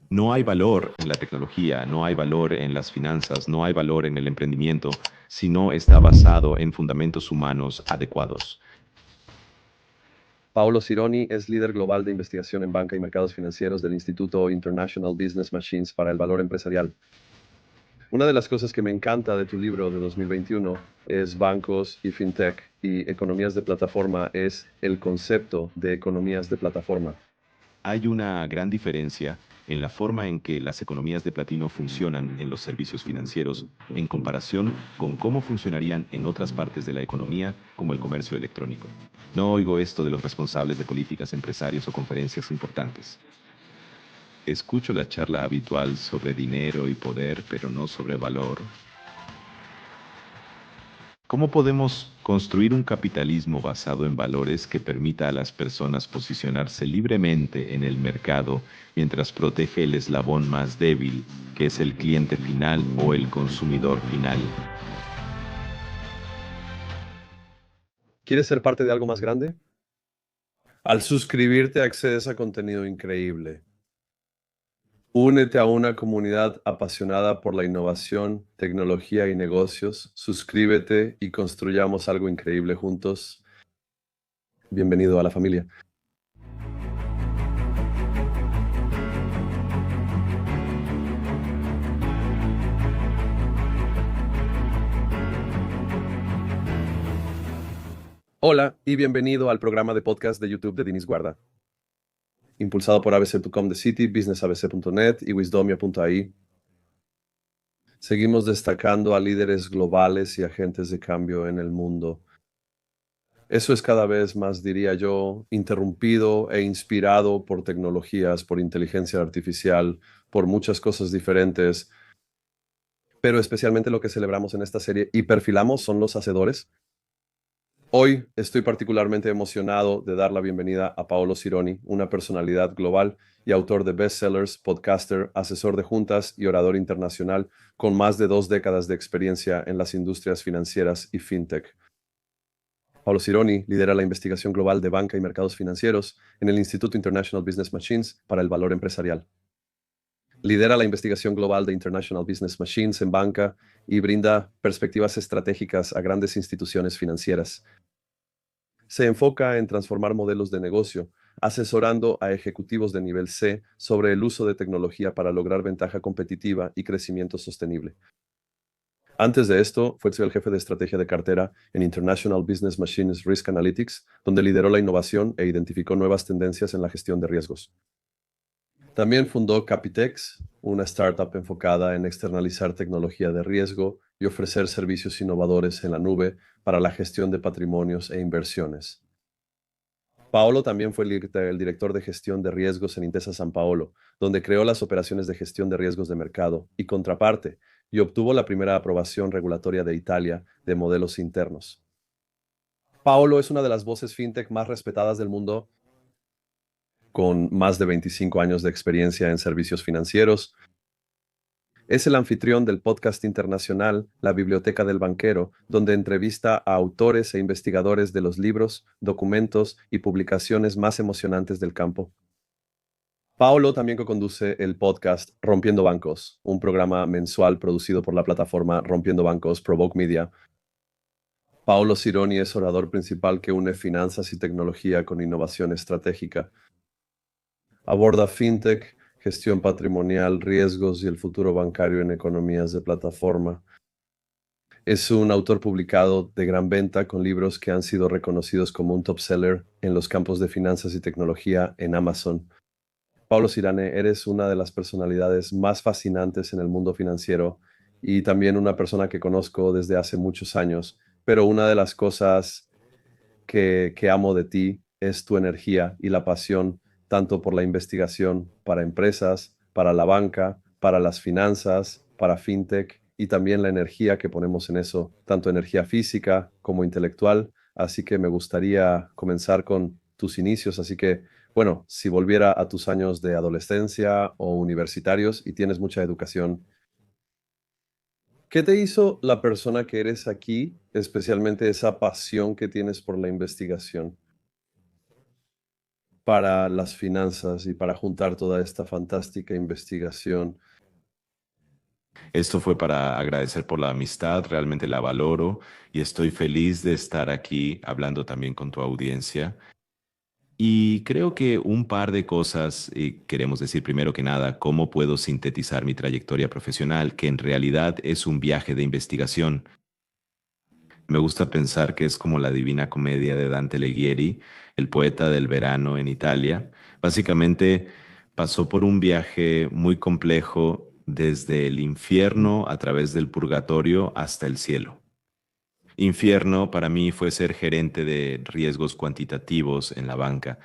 No hay valor en la tecnología, no hay valor en las finanzas, no hay valor en el emprendimiento si no está basado en fundamentos humanos adecuados. Paolo Cironi es líder global de investigación en banca y mercados financieros del Instituto International Business Machines para el Valor Empresarial. Una de las cosas que me encanta de tu libro de 2021 es bancos y fintech y economías de plataforma es el concepto de economías de plataforma. Hay una gran diferencia en la forma en que las economías de platino funcionan en los servicios financieros en comparación con cómo funcionarían en otras partes de la economía, como el comercio electrónico. No oigo esto de los responsables de políticas, empresarios o conferencias importantes. Escucho la charla habitual sobre dinero y poder, pero no sobre valor. ¿Cómo podemos construir un capitalismo basado en valores que permita a las personas posicionarse libremente en el mercado mientras protege el eslabón más débil, que es el cliente final o el consumidor final? ¿Quieres ser parte de algo más grande? Al suscribirte accedes a contenido increíble. Únete a una comunidad apasionada por la innovación, tecnología y negocios. Suscríbete y construyamos algo increíble juntos. Bienvenido a la familia. Hola y bienvenido al programa de podcast de YouTube de Dinis Guarda, impulsado por ABC.com de City, businessabc.net y wisdomia.ai. Seguimos destacando a líderes globales y agentes de cambio en el mundo. Eso es cada vez más, diría yo, interrumpido e inspirado por tecnologías, por inteligencia artificial, por muchas cosas diferentes, pero especialmente lo que celebramos en esta serie y perfilamos son los hacedores. Hoy estoy particularmente emocionado de dar la bienvenida a Paolo Cironi, una personalidad global y autor de bestsellers, podcaster, asesor de juntas y orador internacional con más de 2 décadas de experiencia en las industrias financieras y fintech. Paolo Cironi lidera la investigación global de banca y mercados financieros en el Instituto International Business Machines para el Valor Empresarial. Lidera la investigación global de International Business Machines en banca y brinda perspectivas estratégicas a grandes instituciones financieras. Se enfoca en transformar modelos de negocio, asesorando a ejecutivos de nivel C sobre el uso de tecnología para lograr ventaja competitiva y crecimiento sostenible. Antes de esto, fue el jefe de estrategia de cartera en International Business Machines Risk Analytics, donde lideró la innovación e identificó nuevas tendencias en la gestión de riesgos. También fundó Capitex, una startup enfocada en externalizar tecnología de riesgo y ofrecer servicios innovadores en la nube para la gestión de patrimonios e inversiones. Paolo también fue el director de gestión de riesgos en Intesa Sanpaolo, donde creó las operaciones de gestión de riesgos de mercado y contraparte, y obtuvo la primera aprobación regulatoria de Italia de modelos internos. Paolo es una de las voces fintech más respetadas del mundo, con más de 25 años de experiencia en servicios financieros. Es el anfitrión del podcast internacional La Biblioteca del Banquero, donde entrevista a autores e investigadores de los libros, documentos y publicaciones más emocionantes del campo. Paolo también co-conduce el podcast Rompiendo Bancos, un programa mensual producido por la plataforma Rompiendo Bancos, Provoke Media. Paolo Cironi es orador principal que une finanzas y tecnología con innovación estratégica. Aborda fintech, gestión patrimonial, riesgos y el futuro bancario en economías de plataforma. Es un autor publicado de gran venta con libros que han sido reconocidos como un top seller en los campos de finanzas y tecnología en Amazon. Paolo Cirane, eres una de las personalidades más fascinantes en el mundo financiero y también una persona que conozco desde hace muchos años, pero una de las cosas que amo de ti es tu energía y la pasión tanto por la investigación para empresas, para la banca, para las finanzas, para fintech y también la energía que ponemos en eso, tanto energía física como intelectual. Así que me gustaría comenzar con tus inicios. Así que, bueno, si volviera a tus años de adolescencia o universitarios y tienes mucha educación, ¿qué te hizo la persona que eres aquí, especialmente esa pasión que tienes por la investigación? para las finanzas y para juntar toda esta fantástica investigación. Esto fue para agradecer por la amistad, realmente la valoro y estoy feliz de estar aquí hablando también con tu audiencia. Y creo que un par de cosas, queremos decir primero que nada, cómo puedo sintetizar mi trayectoria profesional, que en realidad es un viaje de investigación. Me gusta pensar que es como la Divina Comedia de Dante Alighieri, el poeta del verano en Italia. Básicamente pasó por un viaje muy complejo desde el infierno a través del purgatorio hasta el cielo. Infierno para mí fue ser gerente de riesgos cuantitativos en la banca.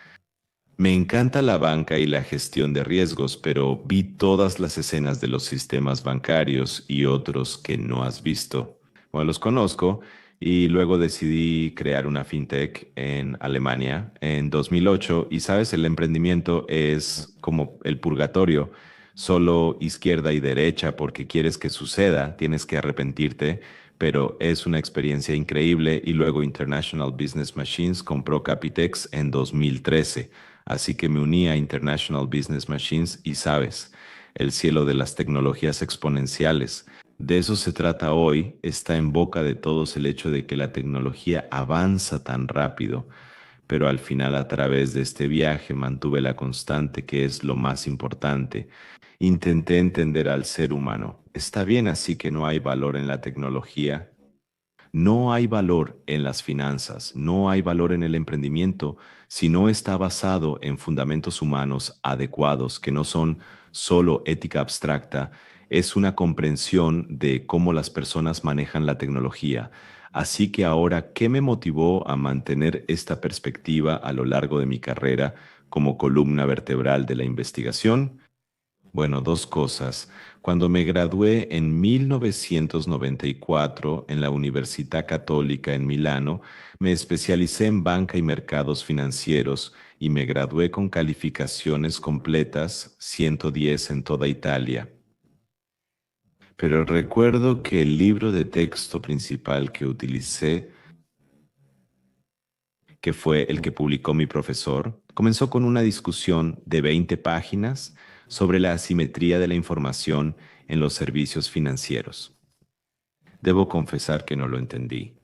Me encanta la banca y la gestión de riesgos, pero vi todas las escenas de los sistemas bancarios y otros que no has visto. Bueno, los conozco y luego decidí crear una fintech en Alemania en 2008 y sabes, el emprendimiento es como el purgatorio, solo izquierda y derecha porque quieres que suceda, tienes que arrepentirte, pero es una experiencia increíble y luego International Business Machines compró Capitex en 2013. Así que me uní a International Business Machines y sabes, el cielo de las tecnologías exponenciales. De eso se trata hoy, está en boca de todos el hecho de que la tecnología avanza tan rápido, pero al final a través de este viaje mantuve la constante que es lo más importante. Intenté entender al ser humano. Está bien así que no hay valor en la tecnología, no hay valor en las finanzas, no hay valor en el emprendimiento si no está basado en fundamentos humanos adecuados, que no son solo ética abstracta, es una comprensión de cómo las personas manejan la tecnología. Así que ahora, ¿qué me motivó a mantener esta perspectiva a lo largo de mi carrera como columna vertebral de la investigación? Bueno, dos cosas. Cuando me gradué en 1994 en la Universidad Católica en Milano, me especialicé en banca y mercados financieros y me gradué con calificaciones completas, 110 en toda Italia. Pero recuerdo que el libro de texto principal que utilicé, que fue el que publicó mi profesor, comenzó con una discusión de 20 páginas sobre la asimetría de la información en los servicios financieros. Debo confesar que no lo entendí,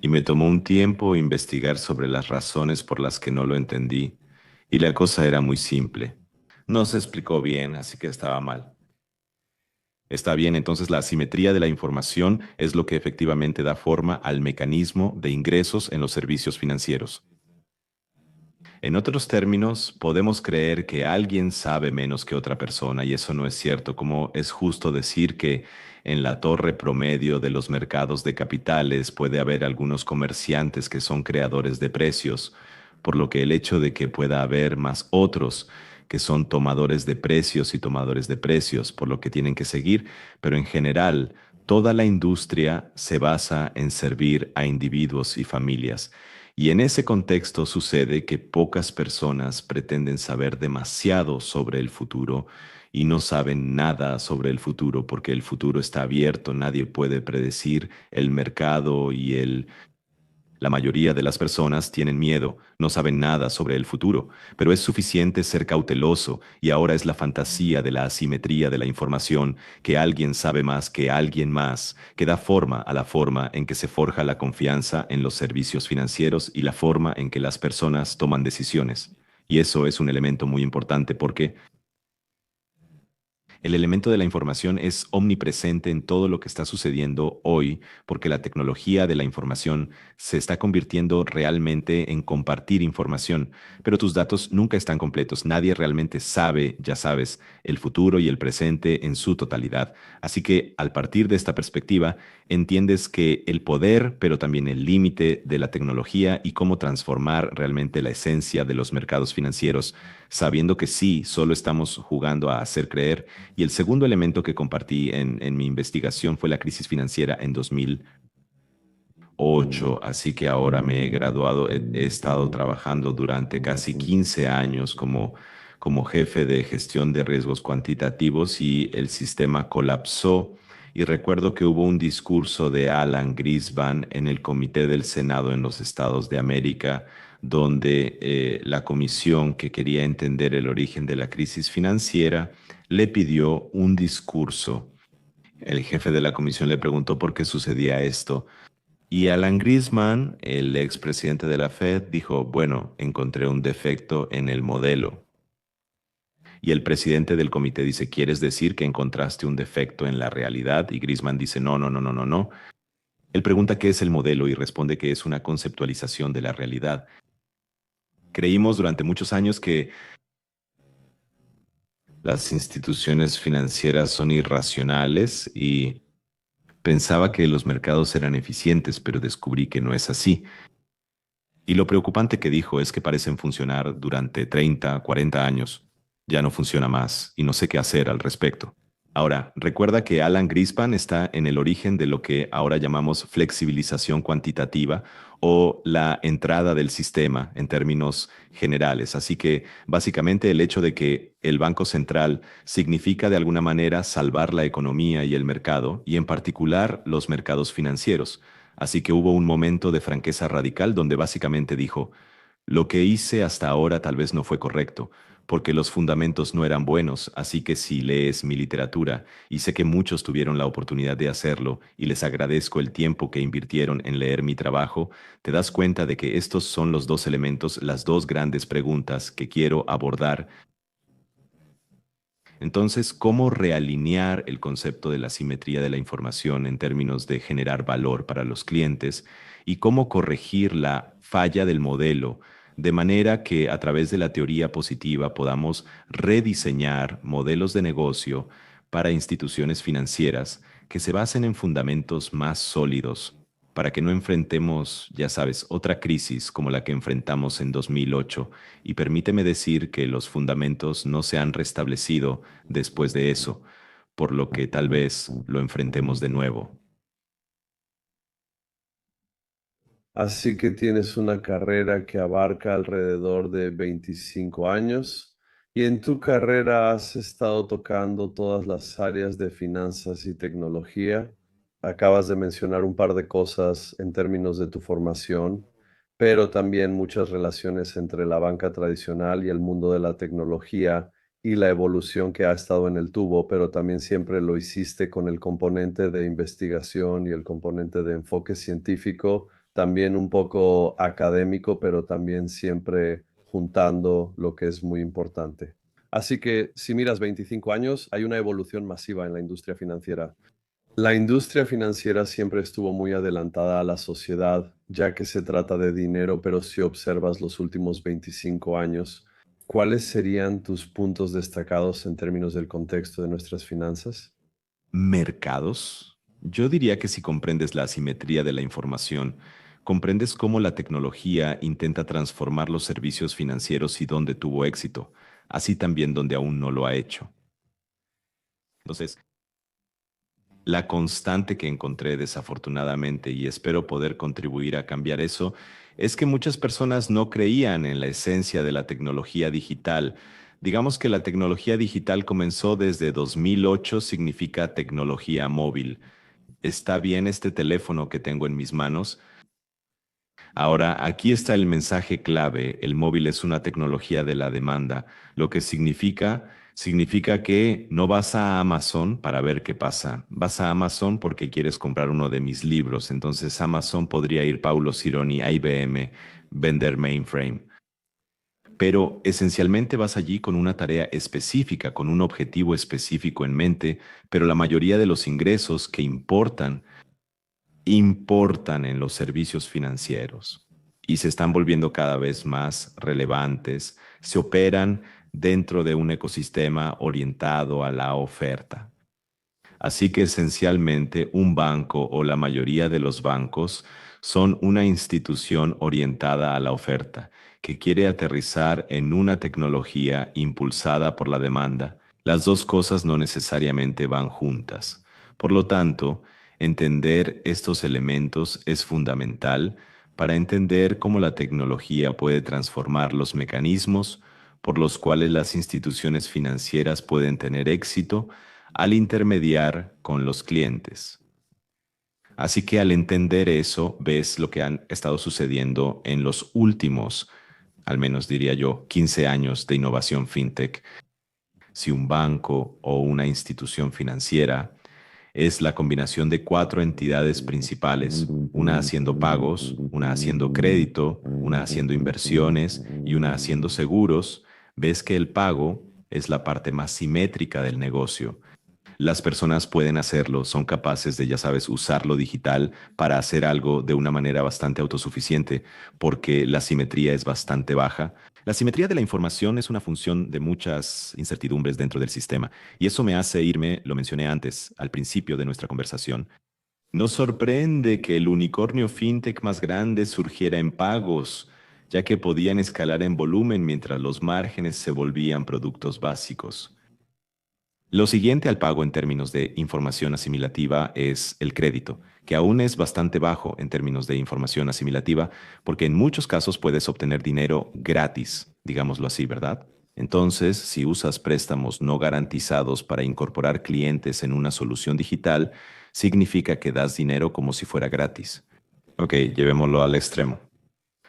y me tomó un tiempo investigar sobre las razones por las que no lo entendí, y la cosa era muy simple. No se explicó bien, así que estaba mal. Está bien, entonces la asimetría de la información es lo que efectivamente da forma al mecanismo de ingresos en los servicios financieros. En otros términos, podemos creer que alguien sabe menos que otra persona y eso no es cierto, como es justo decir que en la torre promedio de los mercados de capitales puede haber algunos comerciantes que son creadores de precios, por lo que el hecho de que pueda haber más otros que son tomadores de precios y tomadores de precios, por lo que tienen que seguir, pero en general, toda la industria se basa en servir a individuos y familias. Y en ese contexto sucede que pocas personas pretenden saber demasiado sobre el futuro y no saben nada sobre el futuro porque el futuro está abierto, nadie puede predecir el mercado la mayoría de las personas tienen miedo, no saben nada sobre el futuro, pero es suficiente ser cauteloso y ahora es la fantasía de la asimetría de la información, que alguien sabe más que alguien más, que da forma a la forma en que se forja la confianza en los servicios financieros y la forma en que las personas toman decisiones. Y eso es un elemento muy importante porque el elemento de la información es omnipresente en todo lo que está sucediendo hoy, porque la tecnología de la información se está convirtiendo realmente en compartir información, pero tus datos nunca están completos. Nadie realmente sabe, ya sabes, el futuro y el presente en su totalidad. Así que al partir de esta perspectiva, entiendes que el poder, pero también el límite de la tecnología y cómo transformar realmente la esencia de los mercados financieros, sabiendo que sí, solo estamos jugando a hacer creer. Y el segundo elemento que compartí en mi investigación fue la crisis financiera en 2008, así que ahora me he graduado, he estado trabajando durante casi 15 años como jefe de gestión de riesgos cuantitativos y el sistema colapsó. Y recuerdo que hubo un discurso de Alan Greenspan en el Comité del Senado en los Estados de América, donde la comisión que quería entender el origen de la crisis financiera le pidió un discurso. El jefe de la comisión le preguntó por qué sucedía esto. Y Alan Greenspan, el expresidente de la Fed, dijo, bueno, encontré un defecto en el modelo. Y el presidente del comité dice, ¿quieres decir que encontraste un defecto en la realidad? Y Greenspan dice, no, no, no, no, no, no. Él pregunta qué es el modelo y responde que es una conceptualización de la realidad. Creímos durante muchos años que las instituciones financieras son irracionales y pensaba que los mercados eran eficientes, pero descubrí que no es así. Y lo preocupante que dijo es que parecen funcionar durante 30, 40 años. Ya no funciona más y no sé qué hacer al respecto. Ahora, recuerda que Alan Greenspan está en el origen de lo que ahora llamamos flexibilización cuantitativa o la entrada del sistema en términos generales. Así que básicamente el hecho de que el Banco Central significa de alguna manera salvar la economía y el mercado, y en particular los mercados financieros. Así que hubo un momento de franqueza radical donde básicamente dijo, lo que hice hasta ahora tal vez no fue correcto, porque los fundamentos no eran buenos, así que si lees mi literatura, y sé que muchos tuvieron la oportunidad de hacerlo, y les agradezco el tiempo que invirtieron en leer mi trabajo, te das cuenta de que estos son los dos elementos, las dos grandes preguntas que quiero abordar. Entonces, ¿cómo realinear el concepto de la simetría de la información en términos de generar valor para los clientes y cómo corregir la falla del modelo de manera que a través de la teoría positiva podamos rediseñar modelos de negocio para instituciones financieras que se basen en fundamentos más sólidos para que no enfrentemos, ya sabes, otra crisis como la que enfrentamos en 2008? Y permíteme decir que los fundamentos no se han restablecido después de eso, por lo que tal vez lo enfrentemos de nuevo. Así que tienes una carrera que abarca alrededor de 25 años y en tu carrera has estado tocando todas las áreas de finanzas y tecnología. Acabas de mencionar un par de cosas en términos de tu formación, pero también muchas relaciones entre la banca tradicional y el mundo de la tecnología y la evolución que ha estado en el tubo, pero también siempre lo hiciste con el componente de investigación y el componente de enfoque científico, también un poco académico, pero también siempre juntando lo que es muy importante. Así que si miras 25 años, hay una evolución masiva en la industria financiera. La industria financiera siempre estuvo muy adelantada a la sociedad, ya que se trata de dinero, pero si observas los últimos 25 años, ¿cuáles serían tus puntos destacados en términos del contexto de nuestras finanzas? ¿Mercados? Yo diría que si comprendes la asimetría de la información, comprendes cómo la tecnología intenta transformar los servicios financieros y dónde tuvo éxito, así también donde aún no lo ha hecho. Entonces, la constante que encontré desafortunadamente, y espero poder contribuir a cambiar eso, es que muchas personas no creían en la esencia de la tecnología digital. Digamos que la tecnología digital comenzó desde 2008, significa tecnología móvil. ¿Está bien este teléfono que tengo en mis manos? Ahora, aquí está el mensaje clave. El móvil es una tecnología de la demanda, lo que significa que no vas a Amazon para ver qué pasa. Vas a Amazon porque quieres comprar uno de mis libros. Entonces, Amazon podría ir Paulo Cironi a IBM, vender mainframe. Pero esencialmente vas allí con una tarea específica, con un objetivo específico en mente, pero la mayoría de los ingresos que importan en los servicios financieros y se están volviendo cada vez más relevantes, se operan dentro de un ecosistema orientado a la oferta. Así que esencialmente un banco o la mayoría de los bancos son una institución orientada a la oferta, que quiere aterrizar en una tecnología impulsada por la demanda. Las dos cosas no necesariamente van juntas. Por lo tanto, entender estos elementos es fundamental para entender cómo la tecnología puede transformar los mecanismos por los cuales las instituciones financieras pueden tener éxito al intermediar con los clientes. Así que al entender eso, ves lo que han estado sucediendo en los últimos, al menos diría yo, 15 años de innovación fintech. Si un banco o una institución financiera es la combinación de cuatro entidades principales, una haciendo pagos, una haciendo crédito, una haciendo inversiones y una haciendo seguros, ves que el pago es la parte más simétrica del negocio. Las personas pueden hacerlo, son capaces de, ya sabes, usar lo digital para hacer algo de una manera bastante autosuficiente, porque la simetría es bastante baja. La simetría de la información es una función de muchas incertidumbres dentro del sistema, y eso me hace irme, lo mencioné antes, al principio de nuestra conversación. Nos sorprende que el unicornio fintech más grande surgiera en pagos, ya que podían escalar en volumen mientras los márgenes se volvían productos básicos. Lo siguiente al pago en términos de información asimilativa es el crédito, que aún es bastante bajo en términos de información asimilativa, porque en muchos casos puedes obtener dinero gratis, digámoslo así, ¿verdad? Entonces, si usas préstamos no garantizados para incorporar clientes en una solución digital, significa que das dinero como si fuera gratis. Ok, llevémoslo al extremo.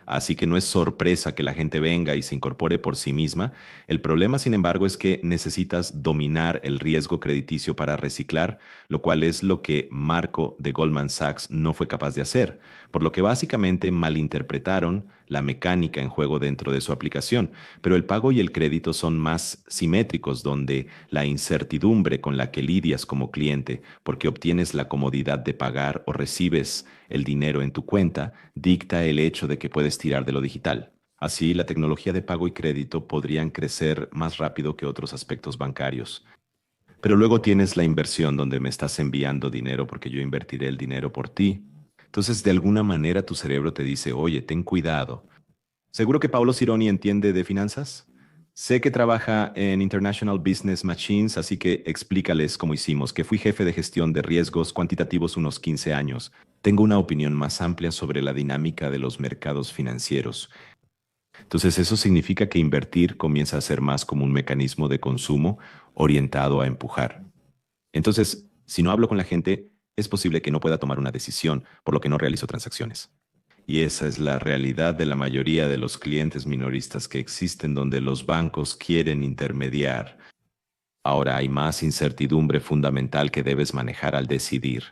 Así que no es sorpresa que la gente venga y se incorpore por sí misma. El problema, sin embargo, es que necesitas dominar el riesgo crediticio para reciclar, lo cual es lo que Marco de Goldman Sachs no fue capaz de hacer, por lo que básicamente malinterpretaron la mecánica en juego dentro de su aplicación. Pero el pago y el crédito son más simétricos, donde la incertidumbre con la que lidias como cliente, porque obtienes la comodidad de pagar o recibes el dinero en tu cuenta, dicta el hecho de que puedes tirar de lo digital. Así, la tecnología de pago y crédito podrían crecer más rápido que otros aspectos bancarios. Pero luego tienes la inversión donde me estás enviando dinero porque yo invertiré el dinero por ti. Entonces, de alguna manera tu cerebro te dice, oye, ten cuidado. Seguro que Paulo Cironi entiende de finanzas. Sé que trabaja en International Business Machines, así que explícales cómo hicimos, que fui jefe de gestión de riesgos cuantitativos unos 15 años. Tengo una opinión más amplia sobre la dinámica de los mercados financieros. Entonces, eso significa que invertir comienza a ser más como un mecanismo de consumo orientado a empujar. Entonces, si no hablo con la gente, es posible que no pueda tomar una decisión, por lo que no realizo transacciones. Y esa es la realidad de la mayoría de los clientes minoristas que existen donde los bancos quieren intermediar. Ahora hay más incertidumbre fundamental que debes manejar al decidir.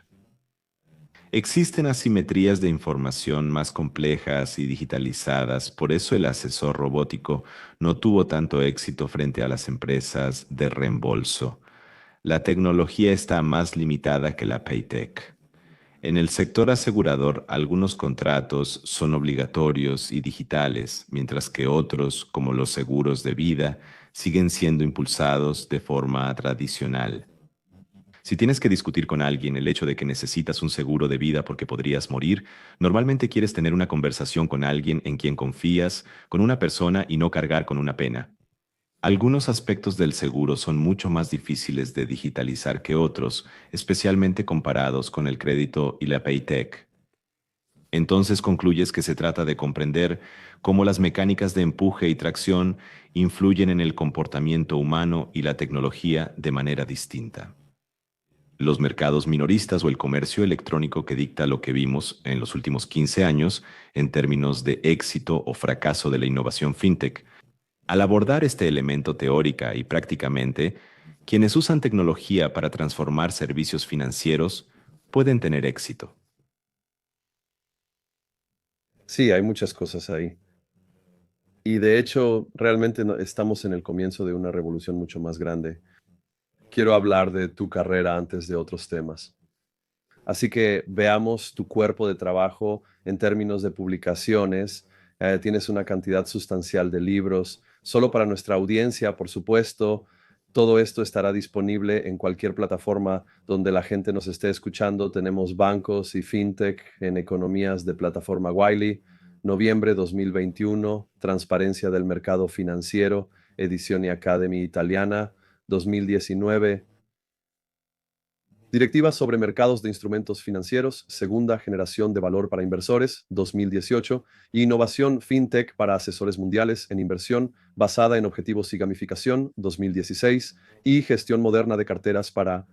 Existen asimetrías de información más complejas y digitalizadas, por eso el asesor robótico no tuvo tanto éxito frente a las empresas de reembolso. La tecnología está más limitada que la Paytech. En el sector asegurador, algunos contratos son obligatorios y digitales, mientras que otros, como los seguros de vida, siguen siendo impulsados de forma tradicional. Si tienes que discutir con alguien el hecho de que necesitas un seguro de vida porque podrías morir, normalmente quieres tener una conversación con alguien en quien confías, con una persona y no cargar con una pena. Algunos aspectos del seguro son mucho más difíciles de digitalizar que otros, especialmente comparados con el crédito y la Paytech. Entonces concluyes que se trata de comprender cómo las mecánicas de empuje y tracción influyen en el comportamiento humano y la tecnología de manera distinta. Los mercados minoristas o el comercio electrónico que dicta lo que vimos en los últimos 15 años en términos de éxito o fracaso de la innovación fintech. Al abordar este elemento teórica y prácticamente, quienes usan tecnología para transformar servicios financieros pueden tener éxito. Sí, hay muchas cosas ahí. Y de hecho, realmente estamos en el comienzo de una revolución mucho más grande. Quiero hablar de tu carrera antes de otros temas. Así que veamos tu cuerpo de trabajo en términos de publicaciones. Tienes una cantidad sustancial de libros. Solo para nuestra audiencia, por supuesto, todo esto estará disponible en cualquier plataforma donde la gente nos esté escuchando. Tenemos bancos y fintech en economías de plataforma Wiley. Noviembre 2021, Transparencia del mercado financiero, edición y Academy italiana. 2019, Directivas sobre mercados de instrumentos financieros, segunda generación de valor para inversores, 2018, y innovación fintech para asesores mundiales en inversión basada en objetivos y gamificación, 2016, y gestión moderna de carteras para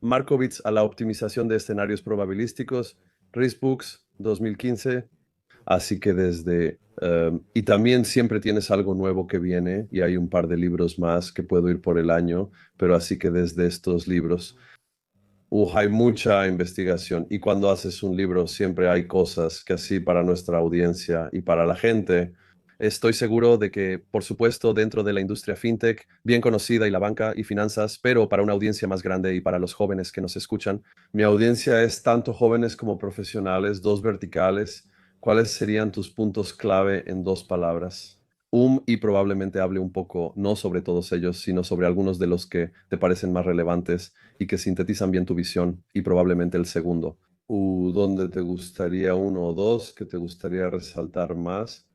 Markowitz a la optimización de escenarios probabilísticos, Risk Books 2015. Así que y también siempre tienes algo nuevo que viene y hay un par de libros más que puedo ir por el año, pero así que desde estos libros, hay mucha investigación y cuando haces un libro siempre hay cosas que así para nuestra audiencia y para la gente. Estoy seguro de que, por supuesto, dentro de la industria fintech, bien conocida y la banca y finanzas, pero para una audiencia más grande y para los jóvenes que nos escuchan, mi audiencia es tanto jóvenes como profesionales, dos verticales. ¿Cuáles serían tus puntos clave en dos palabras? Y probablemente hable un poco, no sobre todos ellos, sino sobre algunos de los que te parecen más relevantes y que sintetizan bien tu visión, y probablemente el segundo. ¿Dónde te gustaría uno o dos que te gustaría resaltar más?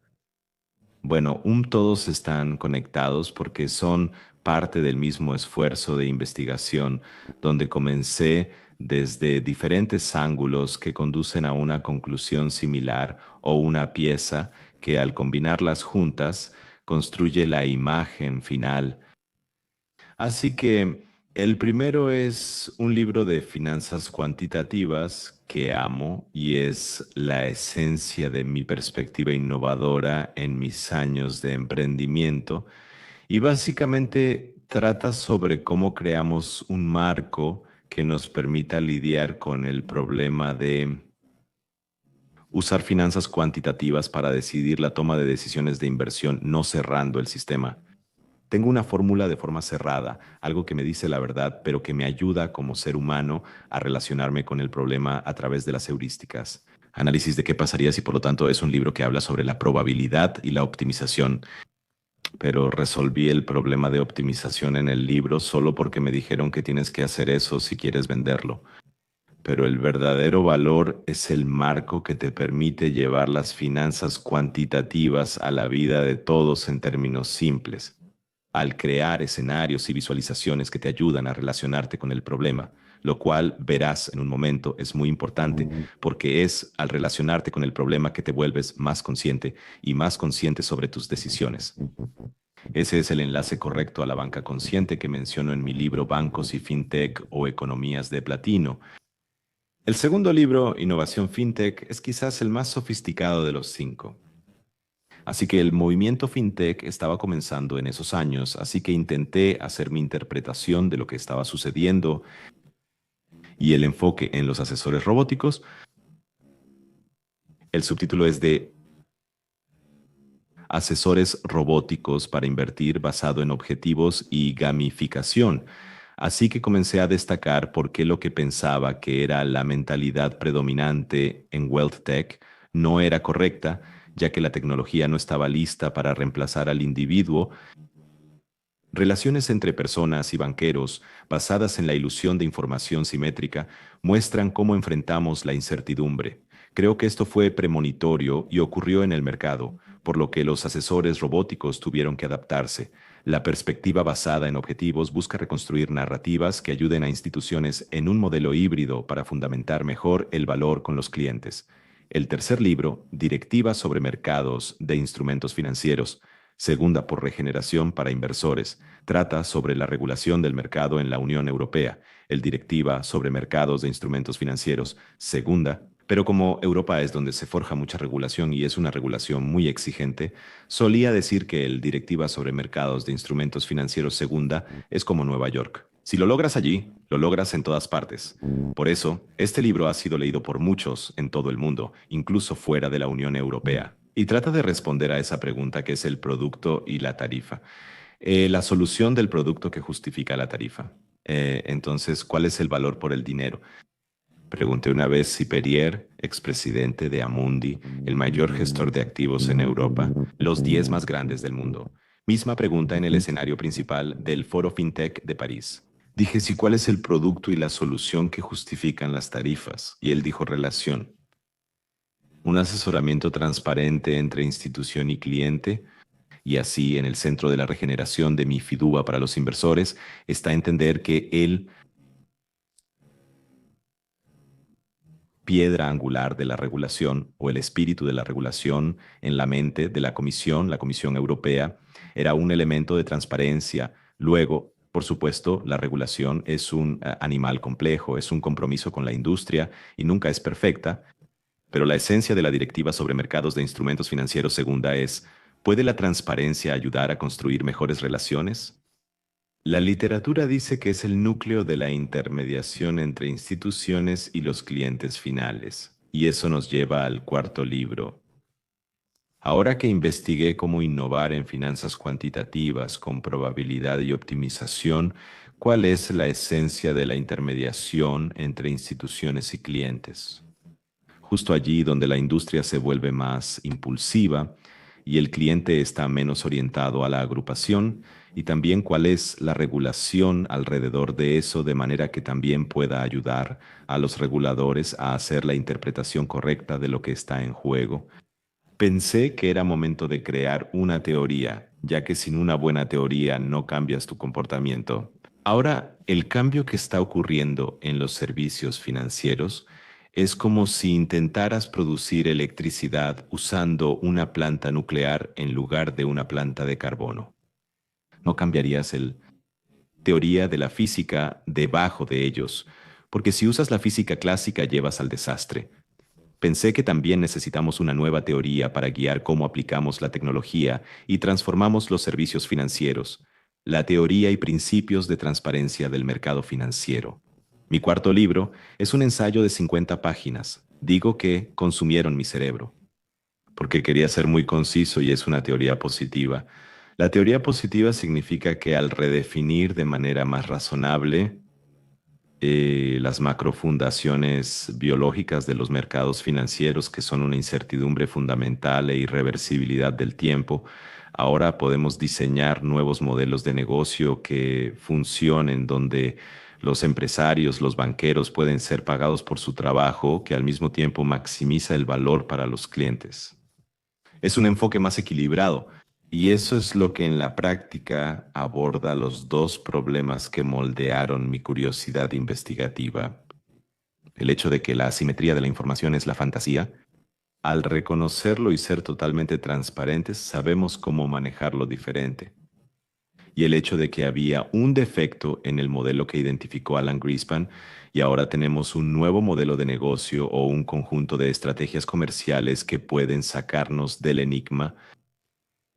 Bueno, todos están conectados porque son parte del mismo esfuerzo de investigación, donde comencé desde diferentes ángulos que conducen a una conclusión similar o una pieza que al combinarlas juntas construye la imagen final. Así que el primero es un libro de finanzas cuantitativas que amo y es la esencia de mi perspectiva innovadora en mis años de emprendimiento y básicamente trata sobre cómo creamos un marco que nos permita lidiar con el problema de usar finanzas cuantitativas para decidir la toma de decisiones de inversión, no cerrando el sistema. Tengo una fórmula de forma cerrada, algo que me dice la verdad, pero que me ayuda como ser humano a relacionarme con el problema a través de las heurísticas. Análisis de qué pasaría si, por lo tanto, es un libro que habla sobre la probabilidad y la optimización, pero resolví el problema de optimización en el libro solo porque me dijeron que tienes que hacer eso si quieres venderlo. Pero el verdadero valor es el marco que te permite llevar las finanzas cuantitativas a la vida de todos en términos simples al crear escenarios y visualizaciones que te ayudan a relacionarte con el problema, lo cual verás en un momento es muy importante porque es al relacionarte con el problema que te vuelves más consciente y más consciente sobre tus decisiones. Ese es el enlace correcto a la banca consciente que menciono en mi libro Bancos y FinTech o Economías de Platino. El segundo libro, Innovación FinTech, es quizás el más sofisticado de los cinco. Así que el movimiento fintech estaba comenzando en esos años, así que intenté hacer mi interpretación de lo que estaba sucediendo y el enfoque en los asesores robóticos. El subtítulo es de Asesores robóticos para invertir basado en objetivos y gamificación. Así que comencé a destacar por qué lo que pensaba que era la mentalidad predominante en Wealth Tech no era correcta, ya que la tecnología no estaba lista para reemplazar al individuo. Relaciones entre personas y banqueros, basadas en la ilusión de información simétrica, muestran cómo enfrentamos la incertidumbre. Creo que esto fue premonitorio y ocurrió en el mercado, por lo que los asesores robóticos tuvieron que adaptarse. La perspectiva basada en objetivos busca reconstruir narrativas que ayuden a instituciones en un modelo híbrido para fundamentar mejor el valor con los clientes. El tercer libro, Directivas sobre mercados de instrumentos financieros, segunda por regeneración para inversores, trata sobre la regulación del mercado en la Unión Europea, el Directiva sobre mercados de instrumentos financieros, segunda, pero como Europa es donde se forja mucha regulación y es una regulación muy exigente, solía decir que el Directiva sobre mercados de instrumentos financieros segunda es como Nueva York. Si lo logras allí, lo logras en todas partes. Por eso, este libro ha sido leído por muchos en todo el mundo, incluso fuera de la Unión Europea, y trata de responder a esa pregunta que es el producto y la tarifa. La solución del producto que justifica la tarifa. Entonces, ¿cuál es el valor por el dinero? Pregunté una vez si Perrier, expresidente de Amundi, el mayor gestor de activos en Europa, los 10 más grandes del mundo. Misma pregunta en el escenario principal del Foro FinTech de París. Dije si cuál es el producto y la solución que justifican las tarifas, y él dijo relación. Un asesoramiento transparente entre institución y cliente, y así en el centro de la regeneración de mi FIDUA para los inversores está entender que el piedra angular de la regulación o el espíritu de la regulación en la mente de la Comisión Europea, era un elemento de transparencia. Luego, Por supuesto, la regulación es un animal complejo, es un compromiso con la industria y nunca es perfecta, pero la esencia de la Directiva sobre Mercados de Instrumentos Financieros segunda es, ¿puede la transparencia ayudar a construir mejores relaciones? La literatura dice que es el núcleo de la intermediación entre instituciones y los clientes finales, y eso nos lleva al cuarto libro. Ahora que investigué cómo innovar en finanzas cuantitativas con probabilidad y optimización, ¿cuál es la esencia de la intermediación entre instituciones y clientes? Justo allí donde la industria se vuelve más impulsiva y el cliente está menos orientado a la agrupación, y también cuál es la regulación alrededor de eso de manera que también pueda ayudar a los reguladores a hacer la interpretación correcta de lo que está en juego. Pensé que era momento de crear una teoría, ya que sin una buena teoría no cambias tu comportamiento. Ahora, el cambio que está ocurriendo en los servicios financieros es como si intentaras producir electricidad usando una planta nuclear en lugar de una planta de carbono. No cambiarías el teoría de la física debajo de ellos, porque si usas la física clásica llevas al desastre. Pensé que también necesitamos una nueva teoría para guiar cómo aplicamos la tecnología y transformamos los servicios financieros, la teoría y principios de transparencia del mercado financiero. Mi cuarto libro es un ensayo de 50 páginas. Digo que consumieron mi cerebro, porque quería ser muy conciso y es una teoría positiva. La teoría positiva significa que al redefinir de manera más razonable las macrofundaciones biológicas de los mercados financieros, que son una incertidumbre fundamental e irreversibilidad del tiempo. Ahora podemos diseñar nuevos modelos de negocio que funcionen donde los empresarios, los banqueros pueden ser pagados por su trabajo, que al mismo tiempo maximiza el valor para los clientes. Es un enfoque más equilibrado. Y eso es lo que en la práctica aborda los dos problemas que moldearon mi curiosidad investigativa. El hecho de que la asimetría de la información es la fantasía. Al reconocerlo y ser totalmente transparentes, sabemos cómo manejarlo diferente. Y el hecho de que había un defecto en el modelo que identificó Alan Greenspan y ahora tenemos un nuevo modelo de negocio o un conjunto de estrategias comerciales que pueden sacarnos del enigma.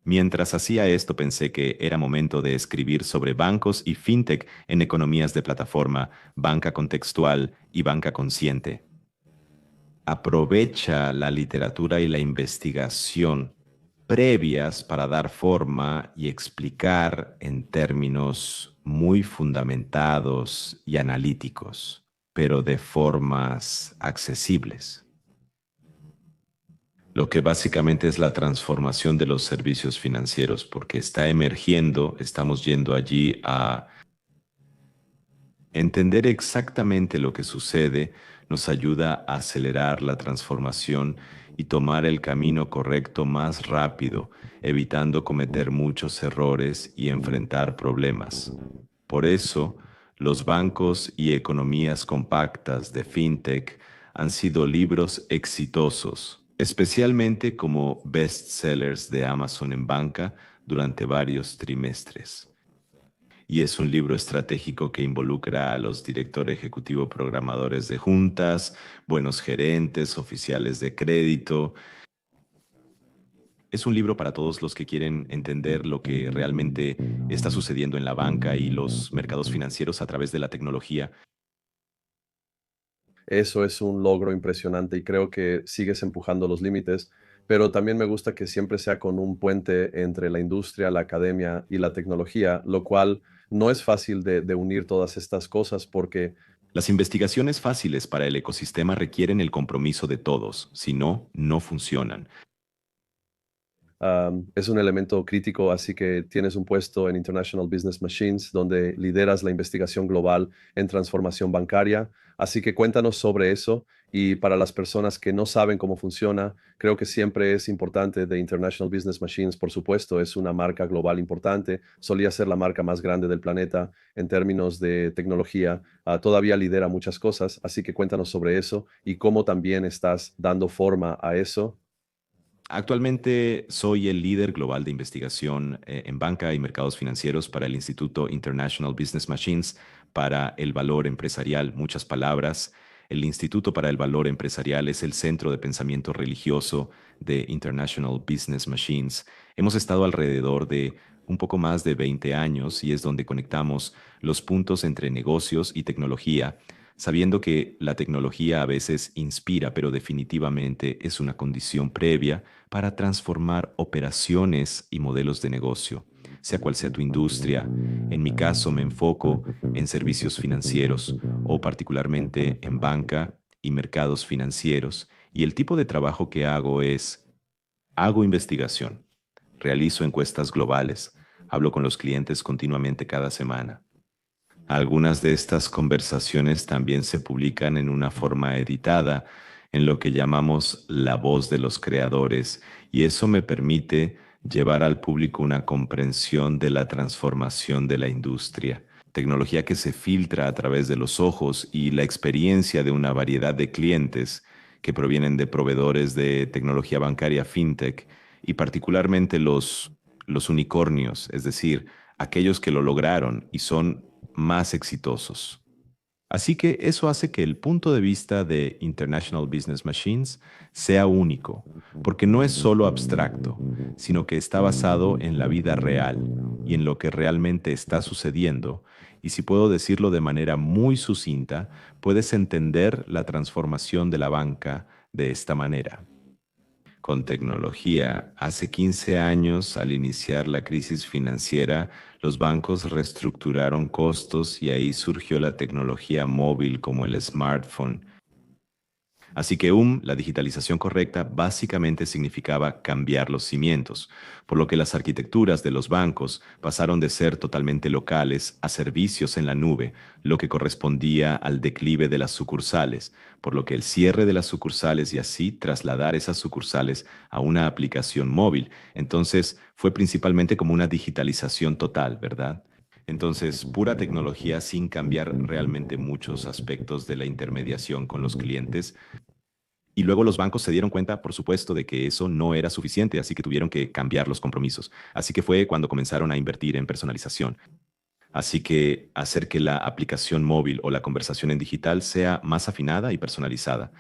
Mientras hacía esto, pensé que era momento de escribir sobre bancos y fintech en economías de plataforma, banca contextual y banca consciente. Aprovecha la literatura y la investigación previas para dar forma y explicar en términos muy fundamentados y analíticos, pero de formas accesibles. Lo que básicamente es la transformación de los servicios financieros, porque está emergiendo, estamos yendo allí a entender exactamente lo que sucede, nos ayuda a acelerar la transformación y tomar el camino correcto más rápido, evitando cometer muchos errores y enfrentar problemas. Por eso, los bancos y economías compactas de FinTech han sido libros exitosos, especialmente como bestsellers de Amazon en banca durante varios trimestres. Y es un libro estratégico que involucra a los directores ejecutivo programadores de juntas, buenos gerentes, oficiales de crédito. Es un libro para todos los que quieren entender lo que realmente está sucediendo en la banca y los mercados financieros a través de la tecnología. Eso es un logro impresionante y creo que sigues empujando los límites, pero también me gusta que siempre sea con un puente entre la industria, la academia y la tecnología, lo cual no es fácil de unir todas estas cosas porque Las investigaciones fáciles para el ecosistema requieren el compromiso de todos, si no, no funcionan. es un elemento crítico, así que tienes un puesto en International Business Machines, donde lideras la investigación global en transformación bancaria. Así que cuéntanos sobre eso. Y para las personas que no saben cómo funciona, creo que siempre es importante de International Business Machines, por supuesto, es una marca global importante. Solía ser la marca más grande del planeta en términos de tecnología. Todavía lidera muchas cosas, así que cuéntanos sobre eso y cómo también estás dando forma a eso. Actualmente soy el líder global de investigación en banca y mercados financieros para el Instituto International Business Machines para el valor empresarial. Muchas palabras. El Instituto para el Valor Empresarial es el centro de pensamiento religioso de International Business Machines. Hemos estado alrededor de un poco más de 20 años y es donde conectamos los puntos entre negocios y tecnología, sabiendo que la tecnología a veces inspira, pero definitivamente es una condición previa para transformar operaciones y modelos de negocio, sea cual sea tu industria. En mi caso me enfoco en servicios financieros o particularmente en banca y mercados financieros, y el tipo de trabajo que hago es, hago investigación, realizo encuestas globales, hablo con los clientes continuamente cada semana. Algunas de estas conversaciones también se publican en una forma editada, en lo que llamamos la voz de los creadores, y eso me permite llevar al público una comprensión de la transformación de la industria, tecnología que se filtra a través de los ojos y la experiencia de una variedad de clientes que provienen de proveedores de tecnología bancaria fintech y particularmente los unicornios, es decir, aquellos que lo lograron y son más exitosos. Así que eso hace que el punto de vista de International Business Machines sea único, porque no es solo abstracto, sino que está basado en la vida real y en lo que realmente está sucediendo. Y si puedo decirlo de manera muy sucinta, puedes entender la transformación de la banca de esta manera. Con tecnología. Hace 15 años, al iniciar la crisis financiera, los bancos reestructuraron costos y ahí surgió la tecnología móvil como el smartphone. Así que la digitalización correcta, básicamente significaba cambiar los cimientos, por lo que las arquitecturas de los bancos pasaron de ser totalmente locales a servicios en la nube, lo que correspondía al declive de las sucursales, por lo que el cierre de las sucursales y así trasladar esas sucursales a una aplicación móvil. Entonces fue principalmente como una digitalización total, ¿verdad? Entonces, pura tecnología sin cambiar realmente muchos aspectos de la intermediación con los clientes. Y luego los bancos se dieron cuenta, por supuesto, de que eso no era suficiente, así que tuvieron que cambiar los compromisos. Así que fue cuando comenzaron a invertir en personalización. Así que hacer que la aplicación móvil o la conversación en digital sea más afinada y personalizada.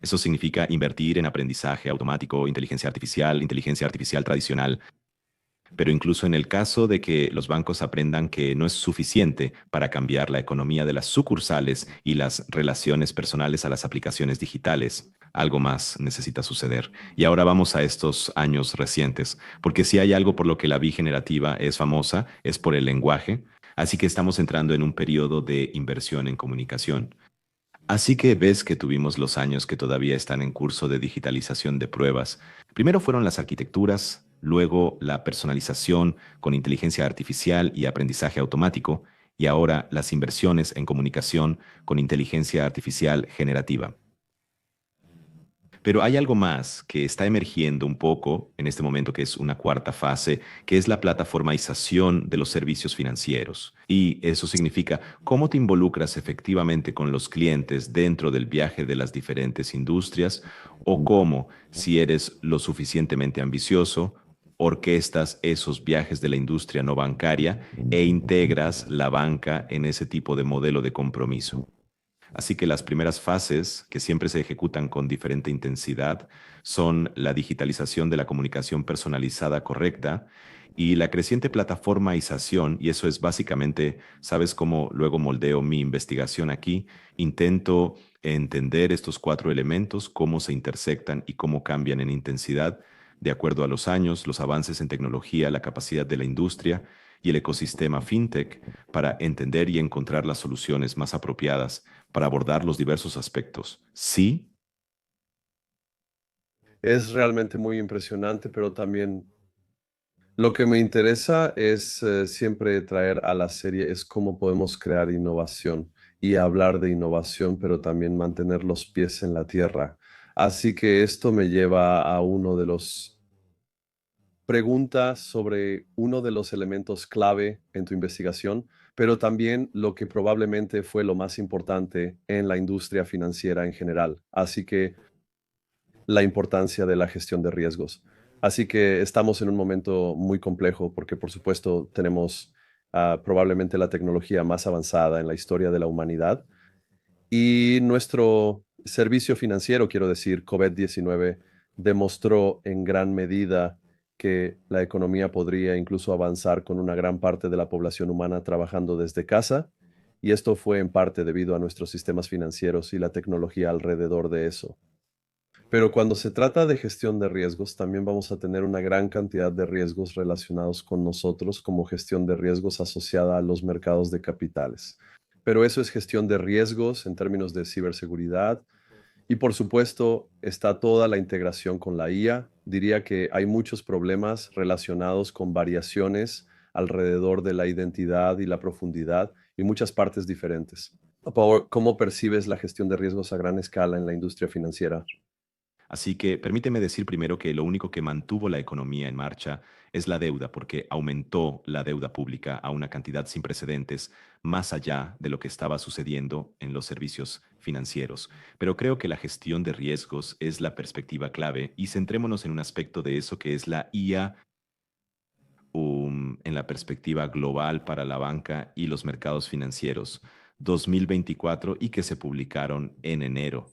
Eso significa invertir en aprendizaje automático, inteligencia artificial tradicional, pero incluso en el caso de que los bancos aprendan que no es suficiente para cambiar la economía de las sucursales y las relaciones personales a las aplicaciones digitales, algo más necesita suceder. Y ahora vamos a estos años recientes, porque si hay algo por lo que la bigenerativa es famosa, es por el lenguaje. Así que estamos entrando en un periodo de inversión en comunicación. Así que ves que tuvimos los años que todavía están en curso de digitalización de pruebas. Primero fueron las arquitecturas, luego la personalización con inteligencia artificial y aprendizaje automático, y ahora las inversiones en comunicación con inteligencia artificial generativa. Pero hay algo más que está emergiendo un poco en este momento, que es una cuarta fase, que es la plataformización de los servicios financieros. Y eso significa cómo te involucras efectivamente con los clientes dentro del viaje de las diferentes industrias o cómo, si eres lo suficientemente ambicioso, orquestas esos viajes de la industria no bancaria e integras la banca en ese tipo de modelo de compromiso. Así que las primeras fases, que siempre se ejecutan con diferente intensidad, son la digitalización de la comunicación personalizada correcta y la creciente plataformaización, y eso es básicamente, ¿sabes cómo luego moldeo mi investigación aquí? Intento entender estos cuatro elementos, cómo se intersectan y cómo cambian en intensidad de acuerdo a los años, los avances en tecnología, la capacidad de la industria y el ecosistema fintech para entender y encontrar las soluciones más apropiadas para abordar los diversos aspectos. Sí, Es realmente muy impresionante, pero también lo que me interesa es siempre traer a la serie es cómo podemos crear innovación y hablar de innovación, pero también mantener los pies en la tierra. Así que esto me lleva a uno de los preguntas sobre uno de los elementos clave en tu investigación, pero también lo que probablemente fue lo más importante en la industria financiera en general. Así que la importancia de la gestión de riesgos. Así que estamos en un momento muy complejo porque, por supuesto, tenemos probablemente la tecnología más avanzada en la historia de la humanidad y nuestro servicio financiero, quiero decir, COVID-19, demostró en gran medida que la economía podría incluso avanzar con una gran parte de la población humana trabajando desde casa. Y esto fue en parte debido a nuestros sistemas financieros y la tecnología alrededor de eso. Pero cuando se trata de gestión de riesgos, también vamos a tener una gran cantidad de riesgos relacionados con nosotros, como gestión de riesgos asociada a los mercados de capitales. Pero eso es gestión de riesgos en términos de ciberseguridad. Y por supuesto, está toda la integración con la IA. Diría que hay muchos problemas relacionados con variaciones alrededor de la identidad y la profundidad y muchas partes diferentes. ¿Cómo percibes la gestión de riesgos a gran escala en la industria financiera? Así que permíteme decir primero que lo único que mantuvo la economía en marcha es la deuda, porque aumentó la deuda pública a una cantidad sin precedentes, más allá de lo que estaba sucediendo en los servicios financieros. Pero creo que la gestión de riesgos es la perspectiva clave y centrémonos en un aspecto de eso que es la IA, en la perspectiva global para la banca y los mercados financieros 2024 y que se publicaron en enero.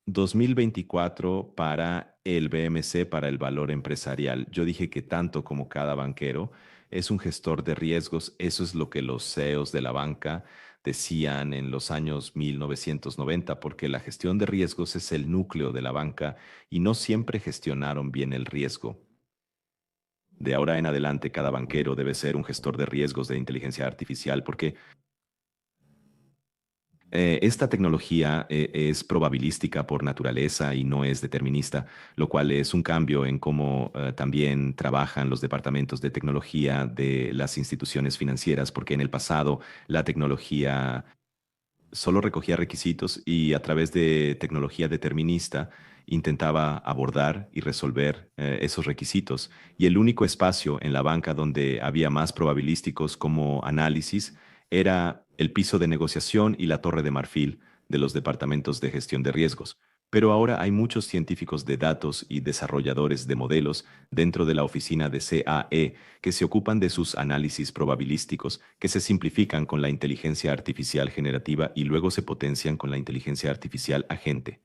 2024 para el BMC, para el valor empresarial. Yo dije que tanto como cada banquero es un gestor de riesgos. Eso es lo que los CEOs de la banca decían en los años 1990, porque la gestión de riesgos es el núcleo de la banca y no siempre gestionaron bien el riesgo. De ahora en adelante, cada banquero debe ser un gestor de riesgos de inteligencia artificial, porque esta tecnología es probabilística por naturaleza y no es determinista, lo cual es un cambio en cómo también trabajan los departamentos de tecnología de las instituciones financieras, porque en el pasado la tecnología solo recogía requisitos y a través de tecnología determinista intentaba abordar y resolver esos requisitos. Y el único espacio en la banca donde había más probabilísticos como análisis era el piso de negociación y la torre de marfil de los departamentos de gestión de riesgos. Pero ahora hay muchos científicos de datos y desarrolladores de modelos dentro de la oficina de CAE que se ocupan de sus análisis probabilísticos, que se simplifican con la inteligencia artificial generativa y luego se potencian con la inteligencia artificial agente.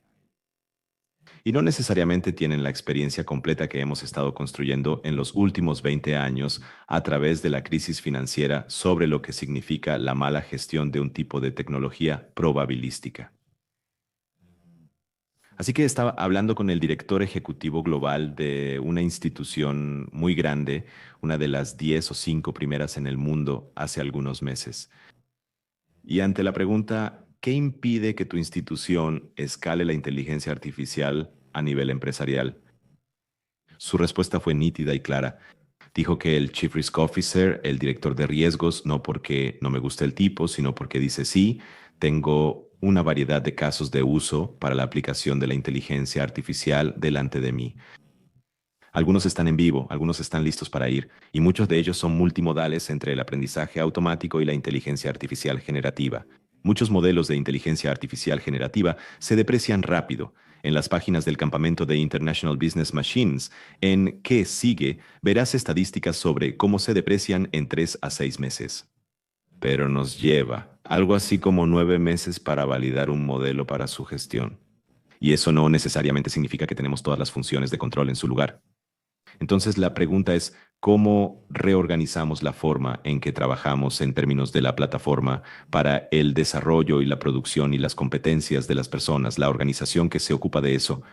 Y no necesariamente tienen la experiencia completa que hemos estado construyendo en los últimos 20 años a través de la crisis financiera sobre lo que significa la mala gestión de un tipo de tecnología probabilística. Así que estaba hablando con el director ejecutivo global de una institución muy grande, una de las 10 o 5 primeras en el mundo hace algunos meses. Y ante la pregunta, ¿qué impide que tu institución escale la inteligencia artificial a nivel empresarial? Su respuesta fue nítida y clara. Dijo que el Chief Risk Officer, el director de riesgos, no porque no me gusta el tipo, sino porque dice sí, tengo una variedad de casos de uso para la aplicación de la inteligencia artificial delante de mí. Algunos están en vivo, algunos están listos para ir, y muchos de ellos son multimodales entre el aprendizaje automático y la inteligencia artificial generativa. Muchos modelos de inteligencia artificial generativa se deprecian rápido. En las páginas del campamento de International Business Machines, en ¿Qué sigue?, verás estadísticas sobre cómo se deprecian en 3 a 6 meses. Pero nos lleva algo así como 9 meses para validar un modelo para su gestión. Y eso no necesariamente significa que tenemos todas las funciones de control en su lugar. Entonces la pregunta es, ¿cómo reorganizamos la forma en que trabajamos en términos de la plataforma para el desarrollo y la producción y las competencias de las personas, la organización que se ocupa de eso?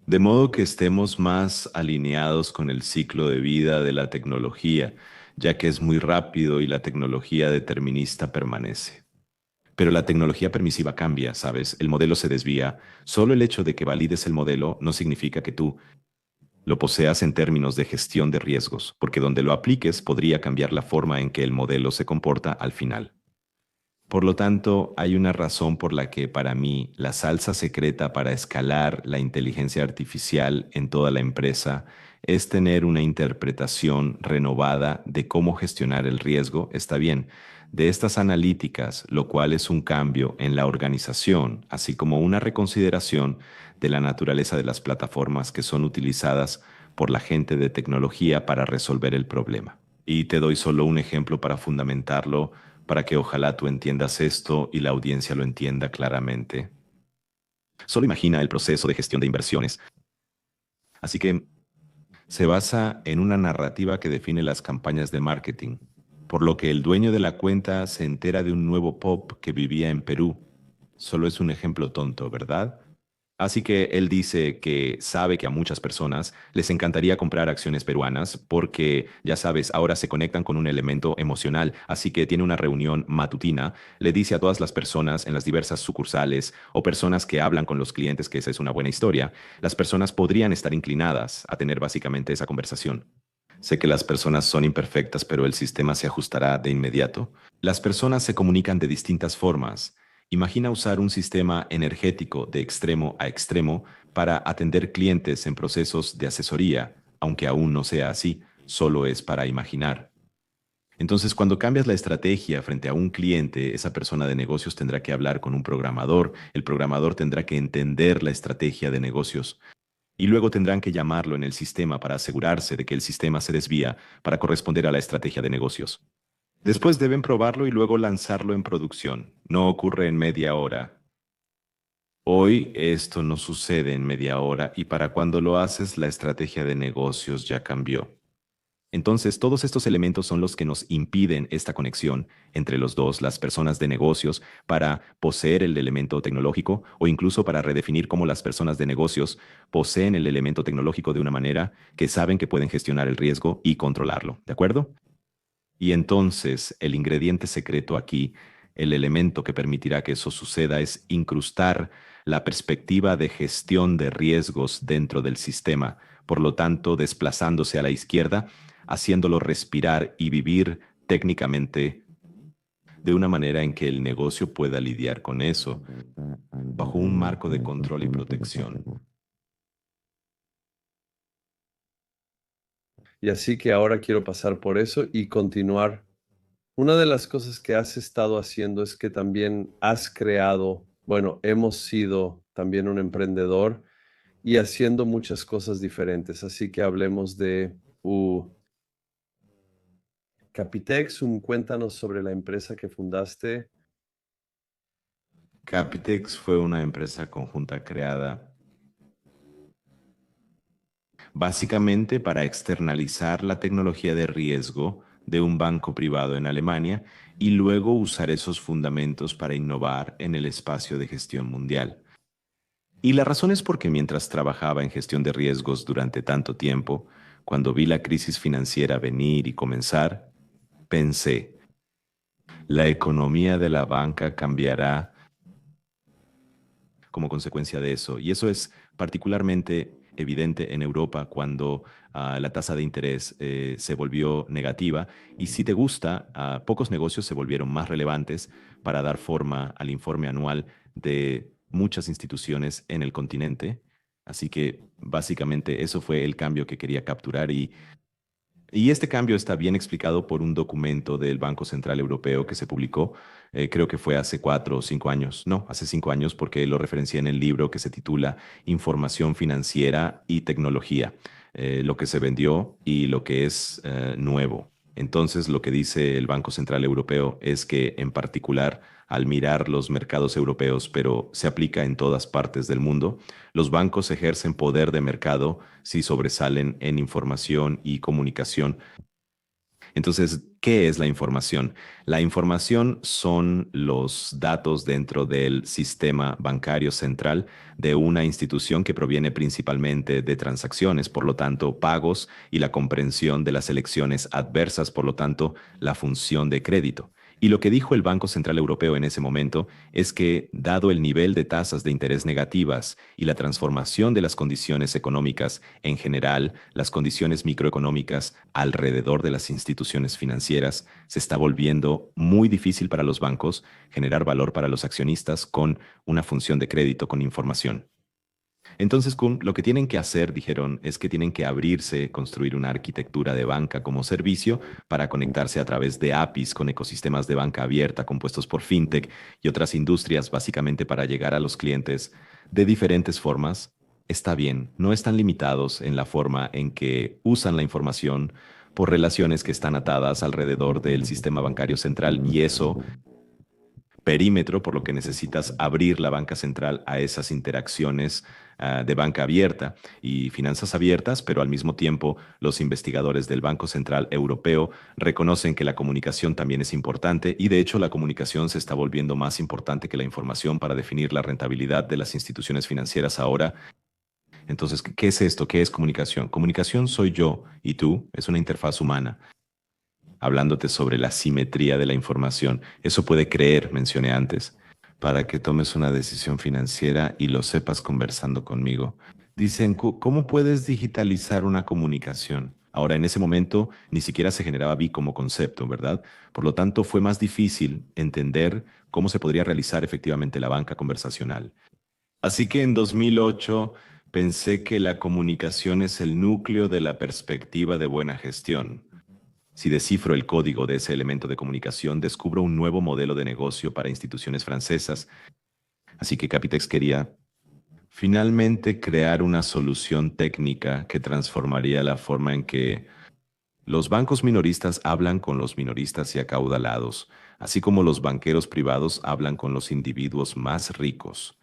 De modo que estemos más alineados con el ciclo de vida de la tecnología, ya que es muy rápido y la tecnología determinista permanece. Pero la tecnología permisiva cambia, ¿sabes? El modelo se desvía. Solo el hecho de que valides el modelo no significa que tú lo poseas en términos de gestión de riesgos, porque donde lo apliques podría cambiar la forma en que el modelo se comporta al final. Por lo tanto, hay una razón por la que para mí la salsa secreta para escalar la inteligencia artificial en toda la empresa es tener una interpretación renovada de cómo gestionar el riesgo, está bien, de estas analíticas, lo cual es un cambio en la organización, así como una reconsideración de la naturaleza de las plataformas que son utilizadas por la gente de tecnología para resolver el problema. Y te doy solo un ejemplo para fundamentarlo, para que ojalá tú entiendas esto y la audiencia lo entienda claramente. Solo imagina el proceso de gestión de inversiones. Así que se basa en una narrativa que define las campañas de marketing, por lo que el dueño de la cuenta se entera de un nuevo pop que vivía en Perú. Solo es un ejemplo tonto, ¿verdad? Así que él dice que sabe que a muchas personas les encantaría comprar acciones peruanas porque, ya sabes, ahora se conectan con un elemento emocional. Así que tiene una reunión matutina, le dice a todas las personas en las diversas sucursales o personas que hablan con los clientes que esa es una buena historia, las personas podrían estar inclinadas a tener básicamente esa conversación. Sé que las personas son imperfectas, pero el sistema se ajustará de inmediato. Las personas se comunican de distintas formas. Imagina usar un sistema energético de extremo a extremo para atender clientes en procesos de asesoría, aunque aún no sea así, solo es para imaginar. Entonces, cuando cambias la estrategia frente a un cliente, esa persona de negocios tendrá que hablar con un programador, el programador tendrá que entender la estrategia de negocios y luego tendrán que llamarlo en el sistema para asegurarse de que el sistema se desvía para corresponder a la estrategia de negocios. Después deben probarlo y luego lanzarlo en producción. No ocurre en media hora. Hoy esto no sucede en media hora y para cuando lo haces la estrategia de negocios ya cambió. Entonces, todos estos elementos son los que nos impiden esta conexión entre los dos, las personas de negocios, para poseer el elemento tecnológico o incluso para redefinir cómo las personas de negocios poseen el elemento tecnológico de una manera que saben que pueden gestionar el riesgo y controlarlo. ¿De acuerdo? Y entonces, el ingrediente secreto aquí, el elemento que permitirá que eso suceda, es incrustar la perspectiva de gestión de riesgos dentro del sistema, por lo tanto, desplazándose a la izquierda, haciéndolo respirar y vivir técnicamente de una manera en que el negocio pueda lidiar con eso, bajo un marco de control y protección. Y así que ahora quiero pasar por eso y continuar. Una de las cosas que has estado haciendo es que también has creado, bueno, hemos sido también un emprendedor y haciendo muchas cosas diferentes. Así que hablemos de Capitex. Cuéntanos sobre la empresa que fundaste. Capitex fue una empresa conjunta creada básicamente para externalizar la tecnología de riesgo de un banco privado en Alemania y luego usar esos fundamentos para innovar en el espacio de gestión mundial. Y la razón es porque mientras trabajaba en gestión de riesgos durante tanto tiempo, cuando vi la crisis financiera venir y comenzar, pensé, la economía de la banca cambiará como consecuencia de eso. Y eso es particularmente evidente en Europa cuando la tasa de interés se volvió negativa. Y si te gusta, pocos negocios se volvieron más relevantes para dar forma al informe anual de muchas instituciones en el continente. Así que básicamente eso fue el cambio que quería capturar y este cambio está bien explicado por un documento del Banco Central Europeo que se publicó, creo que fue hace 4 o 5 años, no, hace 5 años, porque lo referencié en el libro que se titula Información financiera y tecnología, lo que se vendió y lo que es nuevo. Entonces, lo que dice el Banco Central Europeo es que, en particular, al mirar los mercados europeos, pero se aplica en todas partes del mundo, los bancos ejercen poder de mercado si sobresalen en información y comunicación. Entonces, ¿qué es la información? La información son los datos dentro del sistema bancario central de una institución que proviene principalmente de transacciones, por lo tanto, pagos y la comprensión de las elecciones adversas, por lo tanto, la función de crédito. Y lo que dijo el Banco Central Europeo en ese momento es que, dado el nivel de tasas de interés negativas y la transformación de las condiciones económicas en general, las condiciones microeconómicas alrededor de las instituciones financieras, se está volviendo muy difícil para los bancos generar valor para los accionistas con una función de crédito con información. Entonces, Kuhn, lo que tienen que hacer, dijeron, es que tienen que abrirse, construir una arquitectura de banca como servicio para conectarse a través de APIs con ecosistemas de banca abierta compuestos por fintech y otras industrias, básicamente para llegar a los clientes de diferentes formas, está bien, no están limitados en la forma en que usan la información por relaciones que están atadas alrededor del sistema bancario central y eso perímetro, por lo que necesitas abrir la banca central a esas interacciones de banca abierta y finanzas abiertas, pero al mismo tiempo los investigadores del Banco Central Europeo reconocen que la comunicación también es importante y de hecho la comunicación se está volviendo más importante que la información para definir la rentabilidad de las instituciones financieras ahora. Entonces, ¿qué es esto? ¿Qué es comunicación? Comunicación soy yo y tú, es una interfaz humana hablándote sobre la simetría de la información. Eso puede creer, mencioné antes, para que tomes una decisión financiera y lo sepas conversando conmigo. Dicen, ¿cómo puedes digitalizar una comunicación? Ahora, en ese momento ni siquiera se generaba BI como concepto, ¿verdad? Por lo tanto, fue más difícil entender cómo se podría realizar efectivamente la banca conversacional. Así que en 2008 pensé que la comunicación es el núcleo de la perspectiva de buena gestión. Si descifro el código de ese elemento de comunicación, descubro un nuevo modelo de negocio para instituciones francesas. Así que Capitex quería finalmente crear una solución técnica que transformaría la forma en que los bancos minoristas hablan con los minoristas y acaudalados, así como los banqueros privados hablan con los individuos más ricos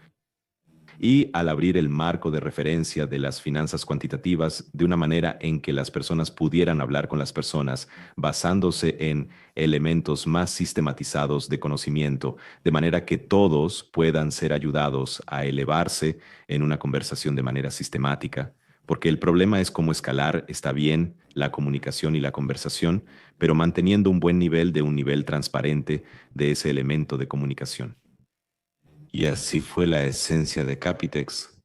y al abrir el marco de referencia de las finanzas cuantitativas de una manera en que las personas pudieran hablar con las personas basándose en elementos más sistematizados de conocimiento, de manera que todos puedan ser ayudados a elevarse en una conversación de manera sistemática. Porque el problema es cómo escalar, está bien, la comunicación y la conversación, pero manteniendo un buen nivel de un nivel transparente de ese elemento de comunicación. Y así fue la esencia de Capitex.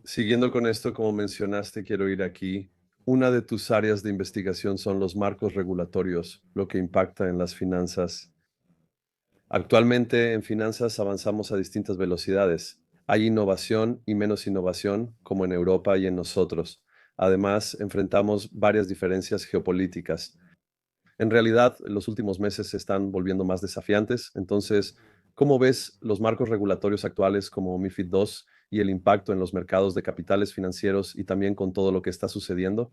Siguiendo con esto, como mencionaste, quiero ir aquí. Una de tus áreas de investigación son los marcos regulatorios, lo que impacta en las finanzas. Actualmente en finanzas avanzamos a distintas velocidades. Hay innovación y menos innovación, como en Europa y en nosotros. Además, enfrentamos varias diferencias geopolíticas. En realidad, los últimos meses se están volviendo más desafiantes. Entonces, ¿cómo ves los marcos regulatorios actuales como MiFID II y el impacto en los mercados de capitales financieros y también con todo lo que está sucediendo?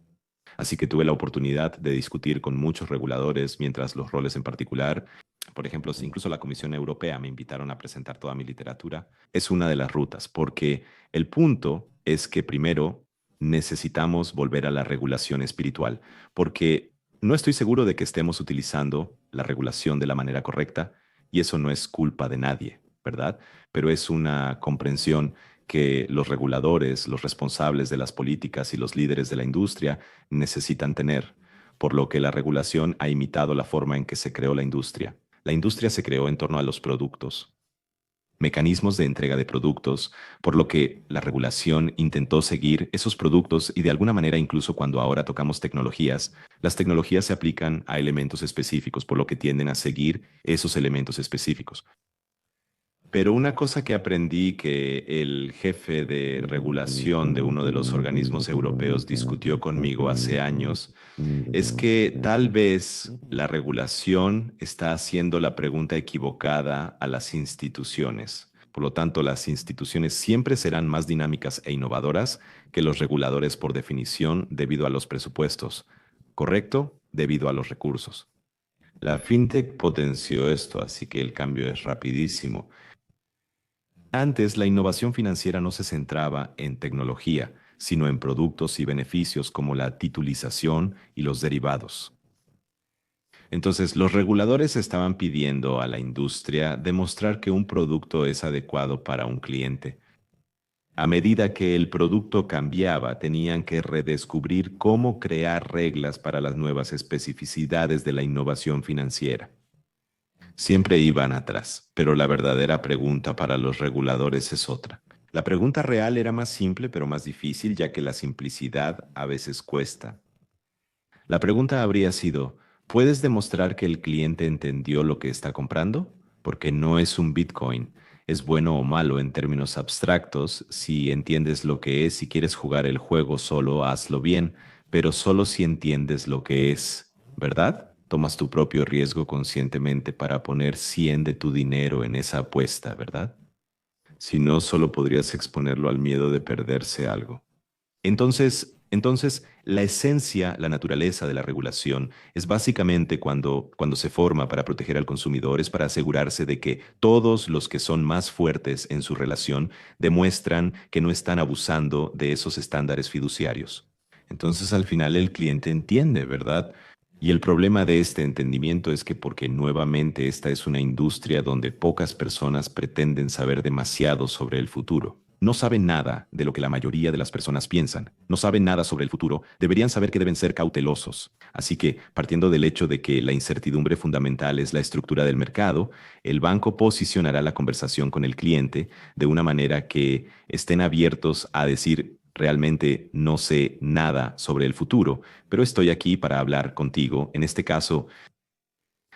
Así que tuve la oportunidad de discutir con muchos reguladores, mientras los roles en particular, por ejemplo, si incluso la Comisión Europea me invitaron a presentar toda mi literatura, es una de las rutas, porque el punto es que primero necesitamos volver a la regulación espiritual, porque no estoy seguro de que estemos utilizando la regulación de la manera correcta, y eso no es culpa de nadie, ¿verdad? Pero es una comprensión que los reguladores, los responsables de las políticas y los líderes de la industria necesitan tener, por lo que la regulación ha imitado la forma en que se creó la industria. La industria se creó en torno a los productos, mecanismos de entrega de productos, por lo que la regulación intentó seguir esos productos y de alguna manera incluso cuando ahora tocamos tecnologías, las tecnologías se aplican a elementos específicos, por lo que tienden a seguir esos elementos específicos. Pero una cosa que aprendí que el jefe de regulación de uno de los organismos europeos discutió conmigo hace años es que tal vez la regulación está haciendo la pregunta equivocada a las instituciones. Por lo tanto, las instituciones siempre serán más dinámicas e innovadoras que los reguladores por definición debido a los presupuestos. ¿Correcto? Debido a los recursos. La fintech potenció esto, así que el cambio es rapidísimo. Antes, la innovación financiera no se centraba en tecnología, sino en productos y beneficios como la titulización y los derivados. Entonces, los reguladores estaban pidiendo a la industria demostrar que un producto es adecuado para un cliente. A medida que el producto cambiaba, tenían que redescubrir cómo crear reglas para las nuevas especificidades de la innovación financiera. Siempre iban atrás, pero la verdadera pregunta para los reguladores es otra. La pregunta real era más simple pero más difícil, ya que la simplicidad a veces cuesta. La pregunta habría sido, ¿puedes demostrar que el cliente entendió lo que está comprando? Porque no es un Bitcoin. Es bueno o malo en términos abstractos. Si entiendes lo que es y quieres jugar el juego solo, hazlo bien, pero solo si entiendes lo que es, ¿verdad? Tomas tu propio riesgo conscientemente para poner 100 de tu dinero en esa apuesta, ¿verdad? Si no, solo podrías exponerlo al miedo de perderse algo. Entonces, la esencia, la naturaleza de la regulación es básicamente cuando se forma para proteger al consumidor, es para asegurarse de que todos los que son más fuertes en su relación demuestran que no están abusando de esos estándares fiduciarios. Entonces, al final el cliente entiende, ¿verdad? Y el problema de este entendimiento es que porque nuevamente esta es una industria donde pocas personas pretenden saber demasiado sobre el futuro. No saben nada de lo que la mayoría de las personas piensan. No saben nada sobre el futuro. Deberían saber que deben ser cautelosos. Así que, partiendo del hecho de que la incertidumbre fundamental es la estructura del mercado, el banco posicionará la conversación con el cliente de una manera que estén abiertos a decir, realmente no sé nada sobre el futuro, pero estoy aquí para hablar contigo, en este caso,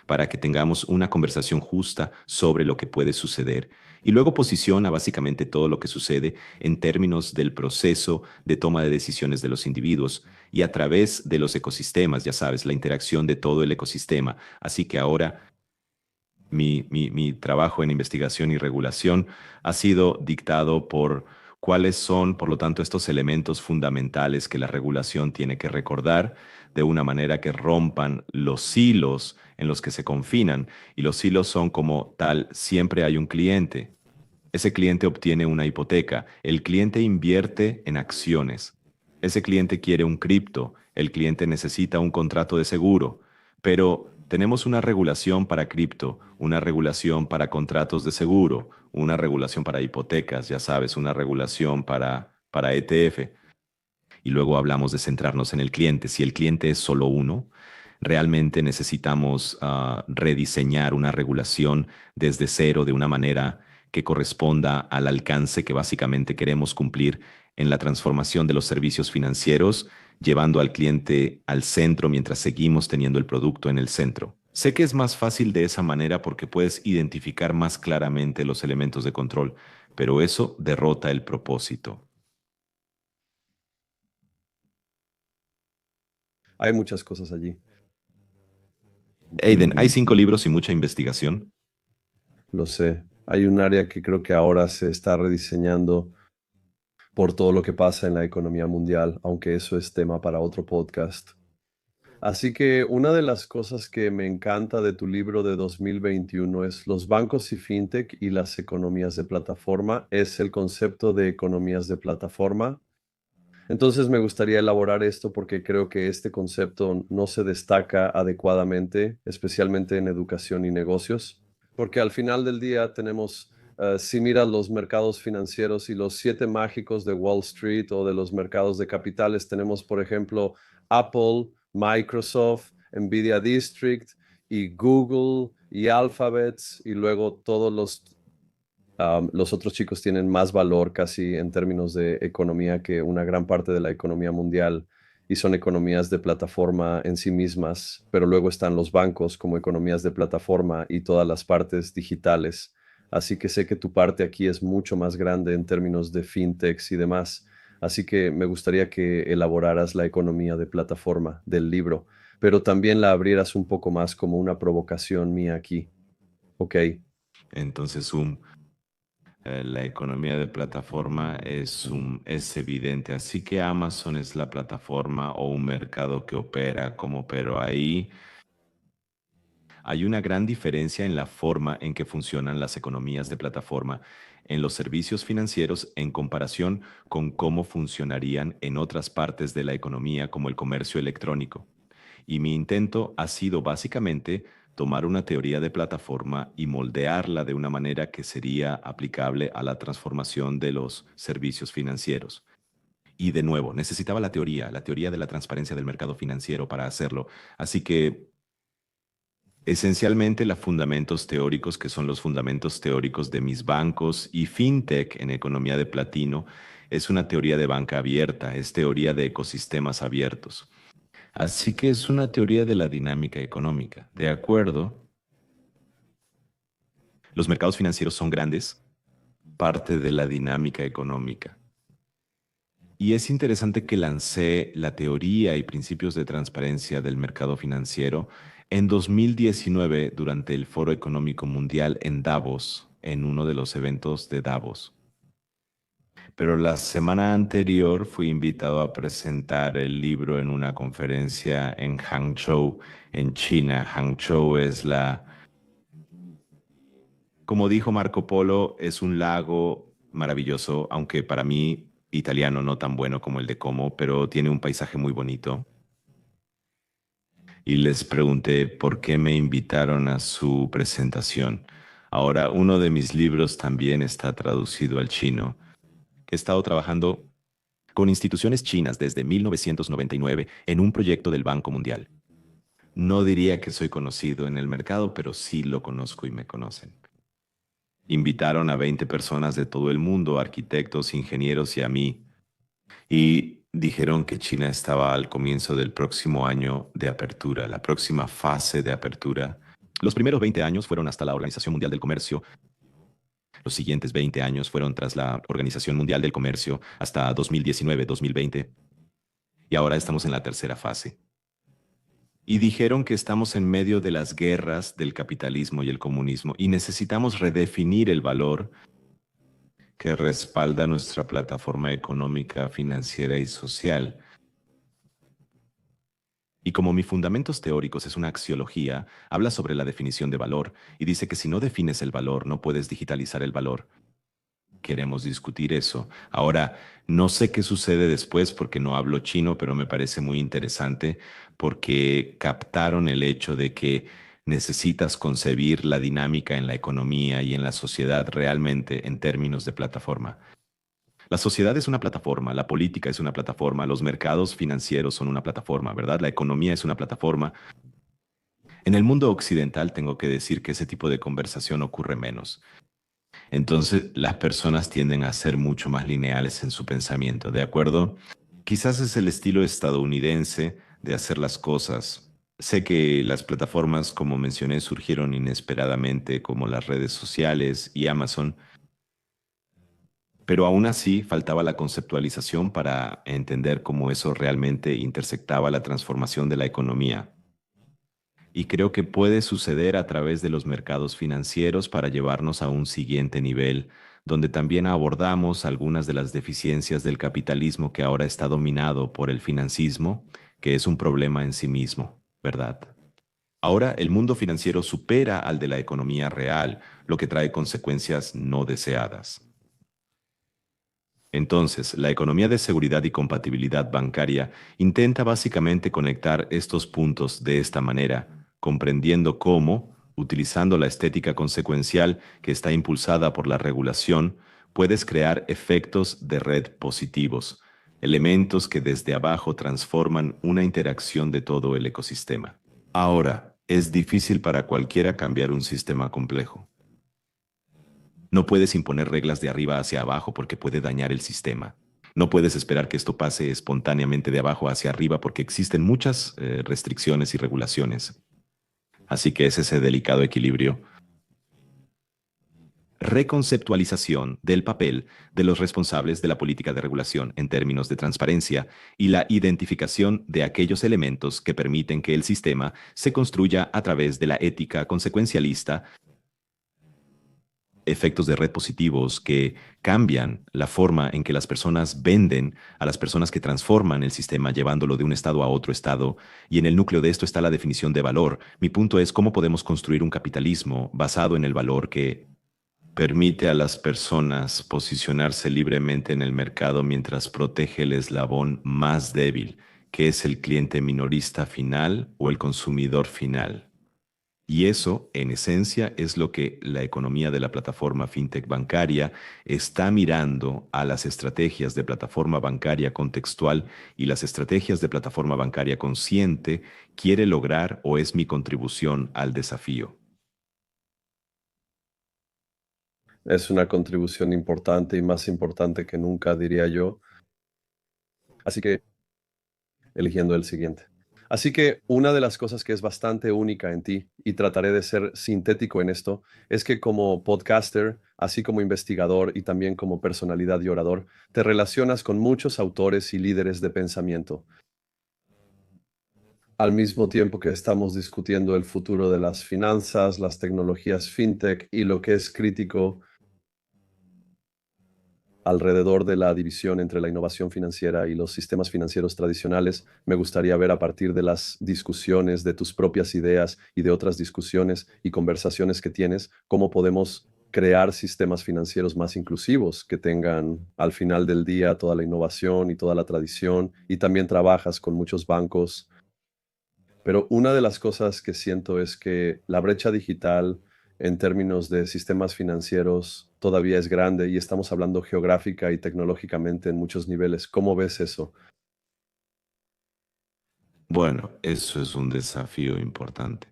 para que tengamos una conversación justa sobre lo que puede suceder. Y luego posiciona básicamente todo lo que sucede en términos del proceso de toma de decisiones de los individuos y a través de los ecosistemas, ya sabes, la interacción de todo el ecosistema. Así que ahora mi trabajo en investigación y regulación ha sido dictado por cuáles son, por lo tanto, estos elementos fundamentales que la regulación tiene que recordar de una manera que rompan los hilos en los que se confinan. Y los hilos son como tal, siempre hay un cliente. Ese cliente obtiene una hipoteca. El cliente invierte en acciones. Ese cliente quiere un cripto. El cliente necesita un contrato de seguro. Pero tenemos una regulación para cripto, una regulación para contratos de seguro, una regulación para hipotecas, ya sabes, una regulación para ETF. Y luego hablamos de centrarnos en el cliente. Si el cliente es solo uno, realmente necesitamos rediseñar una regulación desde cero de una manera que corresponda al alcance que básicamente queremos cumplir en la transformación de los servicios financieros, llevando al cliente al centro mientras seguimos teniendo el producto en el centro. Sé que es más fácil de esa manera porque puedes identificar más claramente los elementos de control, pero eso derrota el propósito. Hay muchas cosas allí, Aiden, hay 5 libros y mucha investigación. lo sé. Hay un área que creo que ahora se está rediseñando por todo lo que pasa en la economía mundial, aunque eso es tema para otro podcast. Así que una de las cosas que me encanta de tu libro de 2021 es los bancos y fintech y las economías de plataforma, es el concepto de economías de plataforma. Entonces me gustaría elaborar esto porque creo que este concepto no se destaca adecuadamente, especialmente en educación y negocios, porque al final del día tenemos, si miras los mercados financieros y los siete mágicos de Wall Street o de los mercados de capitales, tenemos, por ejemplo, Apple, Microsoft, Nvidia District y Google y Alphabet y luego todos los otros chicos tienen más valor casi en términos de economía que una gran parte de la economía mundial y son economías de plataforma en sí mismas, pero luego están los bancos como economías de plataforma y todas las partes digitales. Así que sé que tu parte aquí es mucho más grande en términos de fintechs y demás. Así que me gustaría que elaboraras la economía de plataforma del libro, pero también la abrieras un poco más como una provocación mía aquí. Ok. Entonces, la economía de plataforma es evidente. Así que Amazon es la plataforma o un mercado que opera como, pero ahí hay una gran diferencia en la forma en que funcionan las economías de plataforma en los servicios financieros en comparación con cómo funcionarían en otras partes de la economía como el comercio electrónico. Y mi intento ha sido básicamente tomar una teoría de plataforma y moldearla de una manera que sería aplicable a la transformación de los servicios financieros. Y de nuevo, necesitaba la teoría de la transparencia del mercado financiero para hacerlo. Así que esencialmente, los fundamentos teóricos, que son los fundamentos teóricos de mis bancos y fintech en economía de platino, es una teoría de banca abierta, es teoría de ecosistemas abiertos. Así que es una teoría de la dinámica económica. ¿De acuerdo? Los mercados financieros son grandes, parte de la dinámica económica. Y es interesante que lancé la teoría y principios de transparencia del mercado financiero en 2019 durante el Foro Económico Mundial en Davos, en uno de los eventos de Davos. pero la semana anterior fui invitado a presentar el libro en una conferencia en Hangzhou, en China. Hangzhou es como dijo Marco Polo, es un lago maravilloso, aunque para mí italiano no tan bueno como el de Como, pero tiene un paisaje muy bonito. Y les pregunté por qué me invitaron a su presentación. Ahora, uno de mis libros también está traducido al chino. He estado trabajando con instituciones chinas desde 1999 en un proyecto del Banco Mundial. No diría que soy conocido en el mercado, pero sí lo conozco y me conocen. Invitaron a 20 personas de todo el mundo, arquitectos, ingenieros y a mí, y dijeron que China estaba al comienzo del próximo año de apertura, la próxima fase de apertura. Los primeros 20 años fueron hasta la Organización Mundial del Comercio. Los siguientes 20 años fueron tras la Organización Mundial del Comercio hasta 2019-2020. Y ahora estamos en la tercera fase. Y dijeron que estamos en medio de las guerras del capitalismo y el comunismo y necesitamos redefinir el valor que respalda nuestra plataforma económica, financiera y social. Y como mis fundamentos teóricos es una axiología, habla sobre la definición de valor y dice que si no defines el valor, no puedes digitalizar el valor. Queremos discutir eso. Ahora, no sé qué sucede después porque no hablo chino, pero me parece muy interesante porque captaron el hecho de que necesitas concebir la dinámica en la economía y en la sociedad realmente en términos de plataforma. La sociedad es una plataforma, la política es una plataforma, los mercados financieros son una plataforma, ¿verdad? La economía es una plataforma. En el mundo occidental tengo que decir que ese tipo de conversación ocurre menos. Entonces, las personas tienden a ser mucho más lineales en su pensamiento, ¿de acuerdo? Quizás es el estilo estadounidense de hacer las cosas. Sé que las plataformas, como mencioné, surgieron inesperadamente, como las redes sociales y Amazon, pero aún así faltaba la conceptualización para entender cómo eso realmente intersectaba la transformación de la economía. Y creo que puede suceder a través de los mercados financieros para llevarnos a un siguiente nivel, donde también abordamos algunas de las deficiencias del capitalismo que ahora está dominado por el financismo, que es un problema en sí mismo, ¿verdad? Ahora el mundo financiero supera al de la economía real, lo que trae consecuencias no deseadas. Entonces, la economía de seguridad y compatibilidad bancaria intenta básicamente conectar estos puntos de esta manera, comprendiendo cómo, utilizando la estética consecuencial que está impulsada por la regulación, puedes crear efectos de red positivos, elementos que desde abajo transforman una interacción de todo el ecosistema. Ahora, es difícil para cualquiera cambiar un sistema complejo. No puedes imponer reglas de arriba hacia abajo porque puede dañar el sistema. No puedes esperar que esto pase espontáneamente de abajo hacia arriba porque existen muchas restricciones y regulaciones. Así que es ese delicado equilibrio. Reconceptualización del papel de los responsables de la política de regulación en términos de transparencia y la identificación de aquellos elementos que permiten que el sistema se construya a través de la ética consecuencialista, efectos de red positivos que cambian la forma en que las personas venden a las personas que transforman el sistema llevándolo de un estado a otro estado. Y en el núcleo de esto está la definición de valor. Mi punto es cómo podemos construir un capitalismo basado en el valor que permite a las personas posicionarse libremente en el mercado mientras protege el eslabón más débil, que es el cliente minorista final o el consumidor final. Y eso, en esencia, es lo que la economía de la plataforma fintech bancaria está mirando a las estrategias de plataforma bancaria contextual y las estrategias de plataforma bancaria consciente quiere lograr o es mi contribución al desafío. Es una contribución importante y más importante que nunca, diría yo. Así que eligiendo el siguiente. Así que una de las cosas que es bastante única en ti, y trataré de ser sintético en esto, es que como podcaster, así como investigador y también como personalidad y orador, te relacionas con muchos autores y líderes de pensamiento. Al mismo tiempo que estamos discutiendo el futuro de las finanzas, las tecnologías fintech y lo que es crítico alrededor de la división entre la innovación financiera y los sistemas financieros tradicionales. Me gustaría ver a partir de las discusiones, de tus propias ideas y de otras discusiones y conversaciones que tienes, cómo podemos crear sistemas financieros más inclusivos que tengan al final del día toda la innovación y toda la tradición. Y también trabajas con muchos bancos, pero una de las cosas que siento es que la brecha digital en términos de sistemas financieros todavía es grande y estamos hablando geográfica y tecnológicamente en muchos niveles. ¿Cómo ves eso? Bueno, eso es un desafío importante.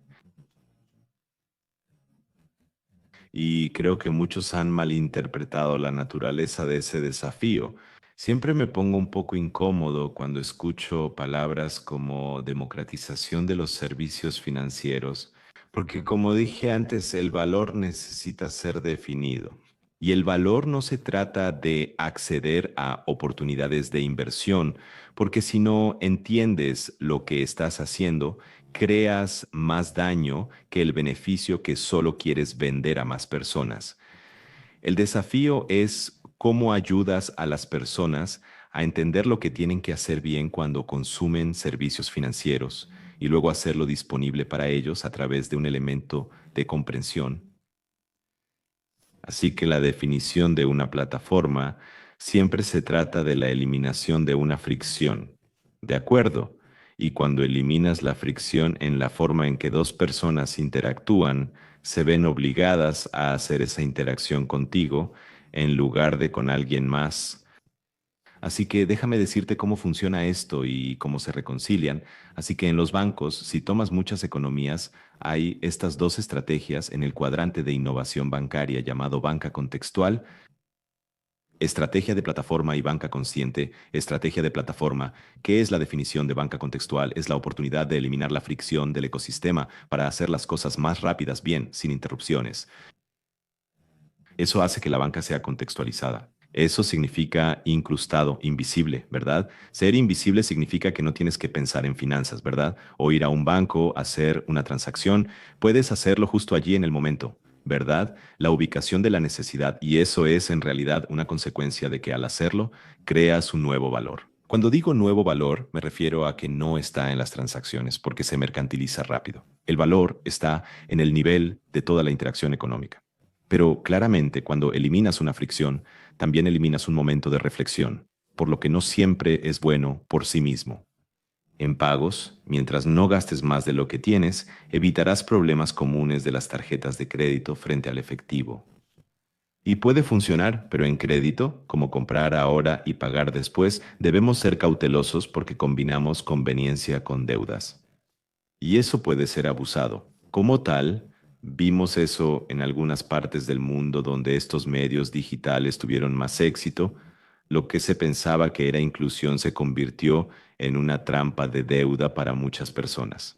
Y creo que muchos han malinterpretado la naturaleza de ese desafío. Siempre me pongo un poco incómodo cuando escucho palabras como democratización de los servicios financieros, porque como dije antes, el valor necesita ser definido. Y el valor no se trata de acceder a oportunidades de inversión, porque si no entiendes lo que estás haciendo, creas más daño que el beneficio que solo quieres vender a más personas. El desafío es cómo ayudas a las personas a entender lo que tienen que hacer bien cuando consumen servicios financieros y luego hacerlo disponible para ellos a través de un elemento de comprensión. Así que la definición de una plataforma siempre se trata de la eliminación de una fricción. ¿De acuerdo? Y cuando eliminas la fricción en la forma en que dos personas interactúan, se ven obligadas a hacer esa interacción contigo en lugar de con alguien más. Así que déjame decirte cómo funciona esto y cómo se reconcilian. Así que en los bancos, si tomas muchas economías, hay estas dos estrategias en el cuadrante de innovación bancaria llamado banca contextual, estrategia de plataforma y banca consciente. Estrategia de plataforma. ¿Qué es la definición de banca contextual? Es la oportunidad de eliminar la fricción del ecosistema para hacer las cosas más rápidas, bien, sin interrupciones. Eso hace que la banca sea contextualizada. Eso significa incrustado, invisible, ¿verdad? Ser invisible significa que no tienes que pensar en finanzas, ¿verdad? O ir a un banco, hacer una transacción. Puedes hacerlo justo allí en el momento, ¿verdad? La ubicación de la necesidad, y eso es en realidad una consecuencia de que al hacerlo, creas un nuevo valor. Cuando digo nuevo valor, me refiero a que no está en las transacciones porque se mercantiliza rápido. El valor está en el nivel de toda la interacción económica. Pero claramente, cuando eliminas una fricción, también eliminas un momento de reflexión, por lo que no siempre es bueno por sí mismo. En pagos, mientras no gastes más de lo que tienes, evitarás problemas comunes de las tarjetas de crédito frente al efectivo. Y puede funcionar, pero en crédito, como comprar ahora y pagar después, debemos ser cautelosos porque combinamos conveniencia con deudas. Y eso puede ser abusado. Como tal, vimos eso en algunas partes del mundo donde estos medios digitales tuvieron más éxito. Lo que se pensaba que era inclusión se convirtió en una trampa de deuda para muchas personas.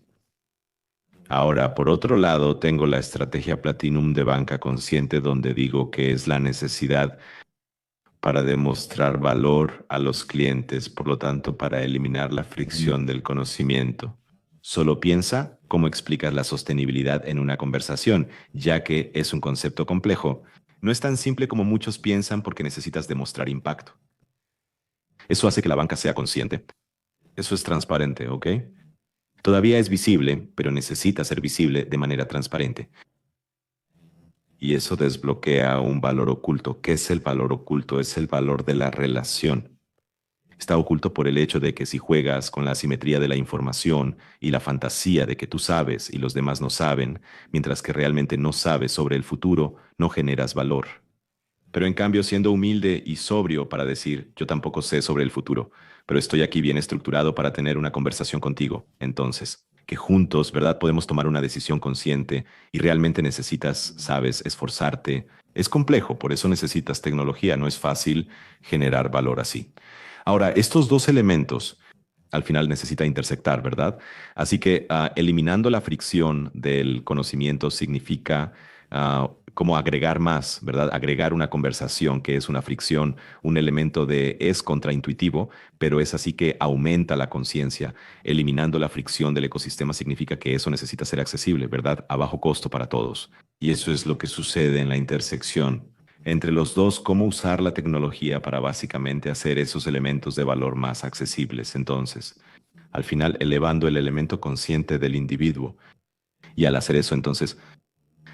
Ahora, por otro lado, tengo la estrategia Platinum de banca consciente donde digo que es la necesidad para demostrar valor a los clientes, por lo tanto, para eliminar la fricción del conocimiento. Solo piensa cómo explicas la sostenibilidad en una conversación, ya que es un concepto complejo. No es tan simple como muchos piensan porque necesitas demostrar impacto. Eso hace que la banca sea consciente. Eso es transparente, ¿ok? Todavía es visible, pero necesita ser visible de manera transparente. Y eso desbloquea un valor oculto. ¿Qué es el valor oculto? Es el valor de la relación. Está oculto por el hecho de que si juegas con la asimetría de la información y la fantasía de que tú sabes y los demás no saben, mientras que realmente no sabes sobre el futuro, no generas valor. Pero en cambio, siendo humilde y sobrio para decir, yo tampoco sé sobre el futuro, pero estoy aquí bien estructurado para tener una conversación contigo, entonces, que juntos, ¿verdad? Podemos tomar una decisión consciente y realmente necesitas, sabes, esforzarte. Es complejo, por eso necesitas tecnología, no es fácil generar valor así. Ahora, estos dos elementos al final necesita intersectar, ¿verdad? Así que eliminando la fricción del conocimiento significa como agregar más, ¿verdad? Agregar una conversación que es una fricción, un elemento de es contraintuitivo, pero es así que aumenta la conciencia. Eliminando la fricción del ecosistema significa que eso necesita ser accesible, ¿verdad? A bajo costo para todos. Y eso es lo que sucede en la intersección entre los dos, cómo usar la tecnología para básicamente hacer esos elementos de valor más accesibles. Entonces, al final, elevando el elemento consciente del individuo. Y al hacer eso, entonces,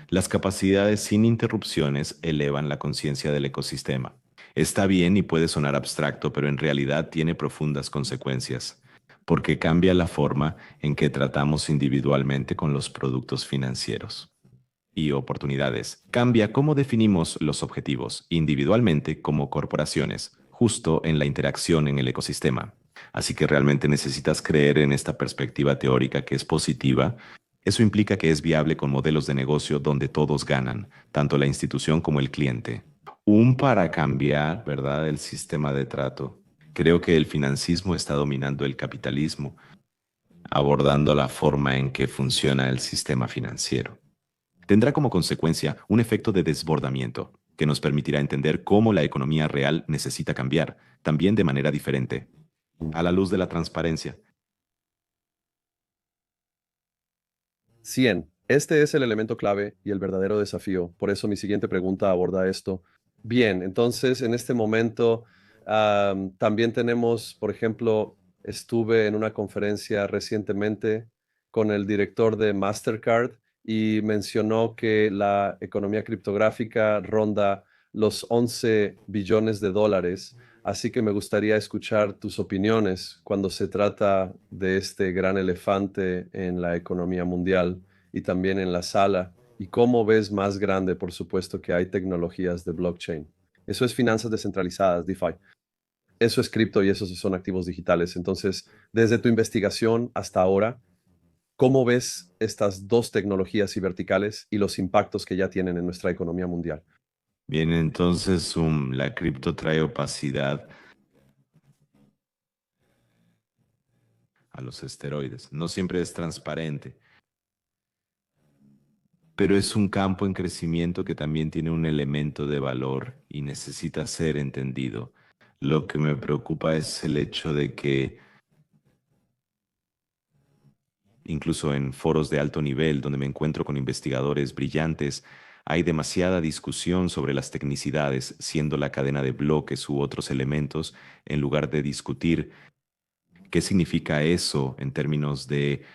las capacidades sin interrupciones elevan la conciencia del ecosistema. Está bien y puede sonar abstracto, pero en realidad tiene profundas consecuencias, porque cambia la forma en que tratamos individualmente con los productos financieros y oportunidades. Cambia cómo definimos los objetivos individualmente como corporaciones, justo en la interacción en el ecosistema. Así que realmente necesitas creer en esta perspectiva teórica que es positiva. Eso implica que es viable con modelos de negocio donde todos ganan, tanto la institución como el cliente. Para cambiar, ¿verdad?, el sistema de trato. Creo que el financismo está dominando el capitalismo, abordando la forma en que funciona el sistema financiero. Tendrá como consecuencia un efecto de desbordamiento que nos permitirá entender cómo la economía real necesita cambiar, también de manera diferente, a la luz de la transparencia. 100. Este es el elemento clave y el verdadero desafío. Por eso mi siguiente pregunta aborda esto. Bien, entonces en este momento también tenemos, por ejemplo, estuve en una conferencia recientemente con el director de Mastercard y mencionó que la economía criptográfica ronda los 11 billones de dólares. Así que me gustaría escuchar tus opiniones cuando se trata de este gran elefante en la economía mundial y también en la sala. Y cómo ves más grande, por supuesto, que hay tecnologías de blockchain. Eso es finanzas descentralizadas, DeFi. Eso es cripto y esos son activos digitales. Entonces, desde tu investigación hasta ahora, ¿cómo ves estas dos tecnologías y verticales y los impactos que ya tienen en nuestra economía mundial? Bien, entonces la cripto trae opacidad a los esteroides. No siempre es transparente, pero es un campo en crecimiento que también tiene un elemento de valor y necesita ser entendido. Lo que me preocupa es el hecho de que incluso en foros de alto nivel donde me encuentro con investigadores brillantes, hay demasiada discusión sobre las tecnicidades, siendo la cadena de bloques u otros elementos, en lugar de discutir qué significa eso en términos de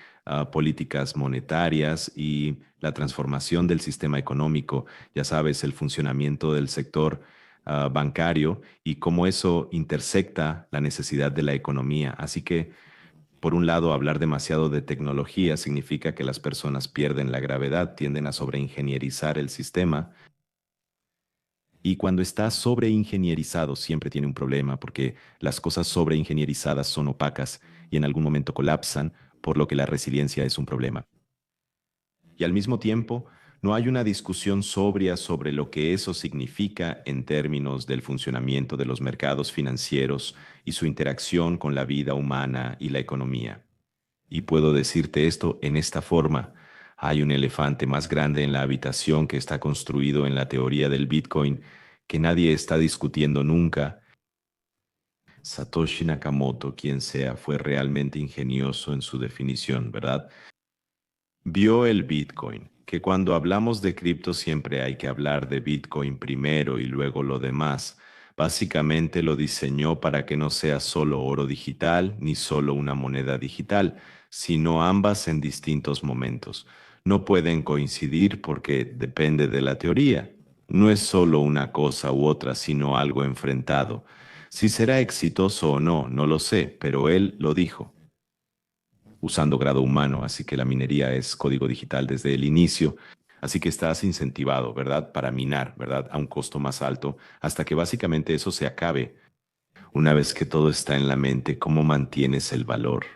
políticas monetarias y la transformación del sistema económico, ya sabes, el funcionamiento del sector bancario y cómo eso intersecta la necesidad de la economía. Así que, por un lado, hablar demasiado de tecnología significa que las personas pierden la gravedad, tienden a sobreingenierizar el sistema. Y cuando está sobreingenierizado siempre tiene un problema porque las cosas sobreingenierizadas son opacas y en algún momento colapsan, por lo que la resiliencia es un problema. Y al mismo tiempo, no hay una discusión sobria sobre lo que eso significa en términos del funcionamiento de los mercados financieros y su interacción con la vida humana y la economía. Y puedo decirte esto en esta forma. Hay un elefante más grande en la habitación que está construido en la teoría del Bitcoin que nadie está discutiendo nunca. Satoshi Nakamoto, quien sea, fue realmente ingenioso en su definición, ¿verdad? Vio el Bitcoin, que cuando hablamos de cripto siempre hay que hablar de Bitcoin primero y luego lo demás. Básicamente lo diseñó para que no sea solo oro digital ni solo una moneda digital, sino ambas en distintos momentos. No pueden coincidir porque depende de la teoría. No es solo una cosa u otra, sino algo enfrentado. Si será exitoso o no, no lo sé, pero él lo dijo usando grado humano, así que la minería es código digital desde el inicio, así que estás incentivado, ¿verdad?, para minar, ¿verdad?, a un costo más alto, hasta que básicamente eso se acabe. Una vez que todo está en la mente, ¿cómo mantienes el valor?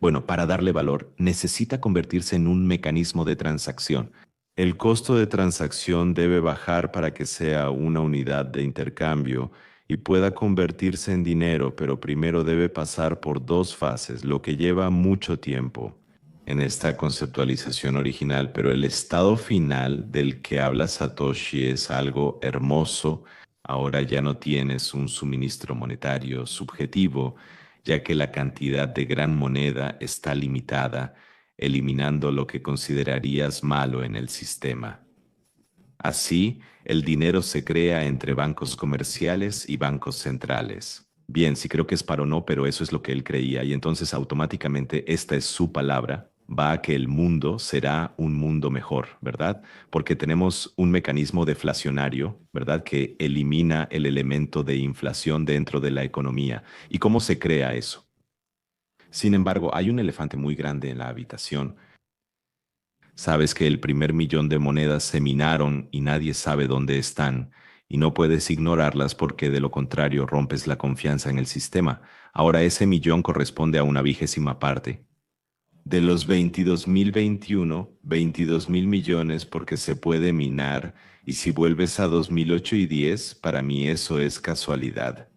Bueno, para darle valor, necesita convertirse en un mecanismo de transacción. El costo de transacción debe bajar para que sea una unidad de intercambio y pueda convertirse en dinero, pero primero debe pasar por dos fases, lo que lleva mucho tiempo en esta conceptualización original, pero el estado final del que habla Satoshi es algo hermoso. Ahora ya no tienes un suministro monetario subjetivo, ya que la cantidad de gran moneda está limitada, eliminando lo que considerarías malo en el sistema. Así, el dinero se crea entre bancos comerciales y bancos centrales. Bien, sí creo que es para o no, pero eso es lo que él creía y entonces automáticamente esta es su palabra, va a que el mundo será un mundo mejor, ¿verdad? Porque tenemos un mecanismo deflacionario, ¿verdad? Que elimina el elemento de inflación dentro de la economía. ¿Y cómo se crea eso? Sin embargo, hay un elefante muy grande en la habitación. Sabes que el primer millón de monedas se minaron y nadie sabe dónde están, y no puedes ignorarlas porque de lo contrario rompes la confianza en el sistema. Ahora ese millón corresponde a una vigésima parte. De los 22.021, 22.000 millones porque se puede minar, y si vuelves a 2008 y 10, para mí eso es casualidad.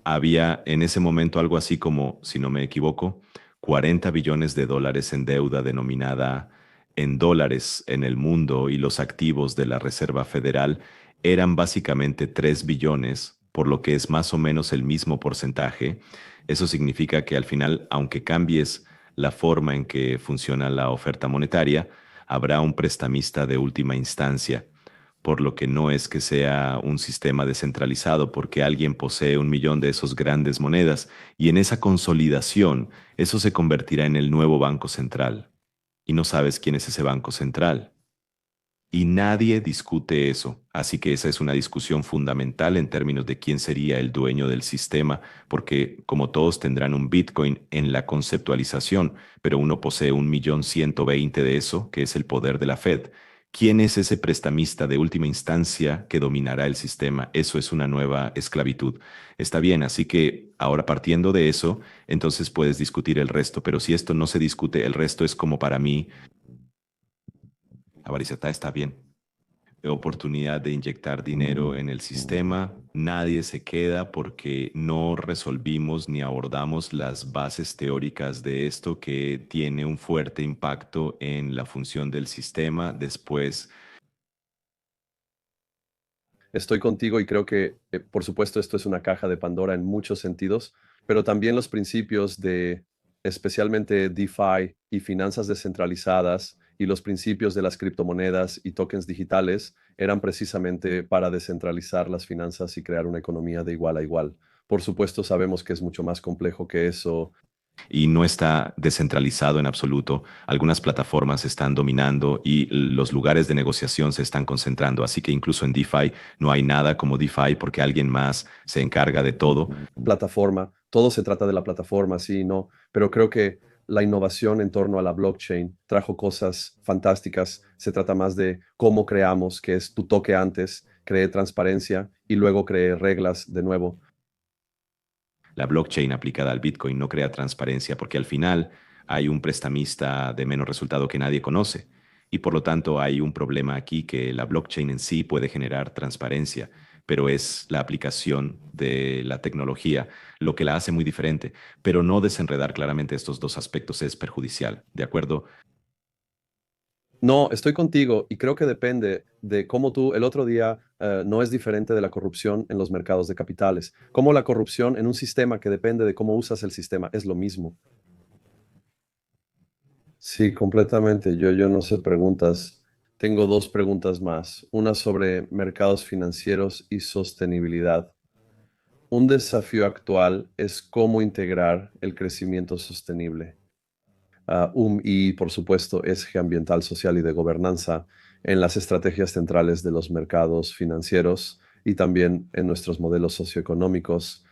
Había en ese momento algo así como, si no me equivoco, 40 billones de dólares en deuda denominada en dólares en el mundo y los activos de la Reserva Federal eran básicamente 3 billones, por lo que es más o menos el mismo porcentaje. Eso significa que al final, aunque cambies la forma en que funciona la oferta monetaria, habrá un prestamista de última instancia, por lo que no es que sea un sistema descentralizado, porque alguien posee 1 millón de esos grandes monedas y en esa consolidación eso se convertirá en el nuevo banco central. Y no sabes quién es ese banco central. Y nadie discute eso, así que esa es una discusión fundamental en términos de quién sería el dueño del sistema, porque como todos tendrán un Bitcoin en la conceptualización, pero uno posee 1.120.000 de eso, que es el poder de la Fed. ¿Quién es ese prestamista de última instancia que dominará el sistema? Eso es una nueva esclavitud. Está bien, así que ahora partiendo de eso, entonces puedes discutir el resto, pero si esto no se discute, el resto es como para mí, Avariceta está bien, oportunidad de inyectar dinero en el sistema. Nadie se queda porque no resolvimos ni abordamos las bases teóricas de esto que tiene un fuerte impacto en la función del sistema. Después, Estoy contigo y creo que, por supuesto, esto es una caja de Pandora en muchos sentidos, pero también los principios de especialmente DeFi y finanzas descentralizadas y los principios de las criptomonedas y tokens digitales eran precisamente para descentralizar las finanzas y crear una economía de igual a igual. Por supuesto, sabemos que es mucho más complejo que eso. y no está descentralizado en absoluto. Algunas plataformas están dominando y los lugares de negociación se están concentrando. Así que incluso en DeFi no hay nada como DeFi porque alguien más se encarga de todo. Plataforma, todo se trata de la plataforma, sí, no, pero creo que la innovación en torno a la blockchain trajo cosas fantásticas. Se trata más de cómo creamos, que es tu toque antes, cree transparencia y luego cree reglas de nuevo. La blockchain aplicada al Bitcoin no crea transparencia porque al final hay un prestamista de menos resultado que nadie conoce. Y por lo tanto hay un problema aquí que la blockchain en sí puede generar transparencia, pero es la aplicación de la tecnología lo que la hace muy diferente. Pero no desenredar claramente estos dos aspectos es perjudicial, ¿de acuerdo? No, estoy contigo y creo que depende de cómo tú, el otro día, no es diferente de la corrupción en los mercados de capitales. Como la corrupción en un sistema que depende de cómo usas el sistema es lo mismo. Sí, completamente. Yo no sé preguntas. Tengo dos preguntas más. Una sobre mercados financieros y sostenibilidad. Un desafío actual es cómo integrar el crecimiento sostenible, y, por supuesto, eje ambiental, social y de gobernanza en las estrategias centrales de los mercados financieros y también en nuestros modelos socioeconómicos.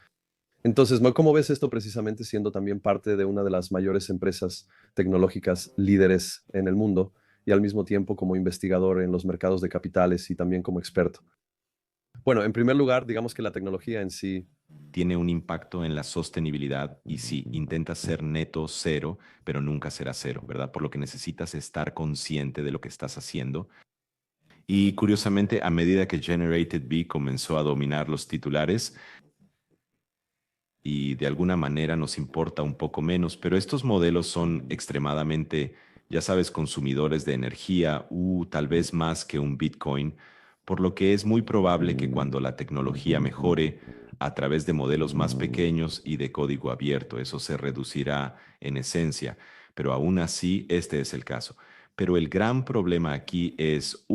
Entonces, ¿cómo ves esto precisamente siendo también parte de una de las mayores empresas tecnológicas líderes en el mundo y al mismo tiempo como investigador en los mercados de capitales y también como experto? Bueno, en primer lugar, digamos que la tecnología en sí. Tiene un impacto en la sostenibilidad y sí, intenta ser neto cero, pero nunca será cero, ¿verdad? Por lo que necesitas estar consciente de lo que estás haciendo. Y curiosamente, a medida que Generated B comenzó a dominar los titulares, y de alguna manera nos importa un poco menos, pero estos modelos son extremadamente, ya sabes, consumidores de energía, tal vez más que un Bitcoin, por lo que es muy probable que cuando la tecnología mejore a través de modelos más pequeños y de código abierto, eso se reducirá en esencia, pero aún así este es el caso. Pero el gran problema aquí es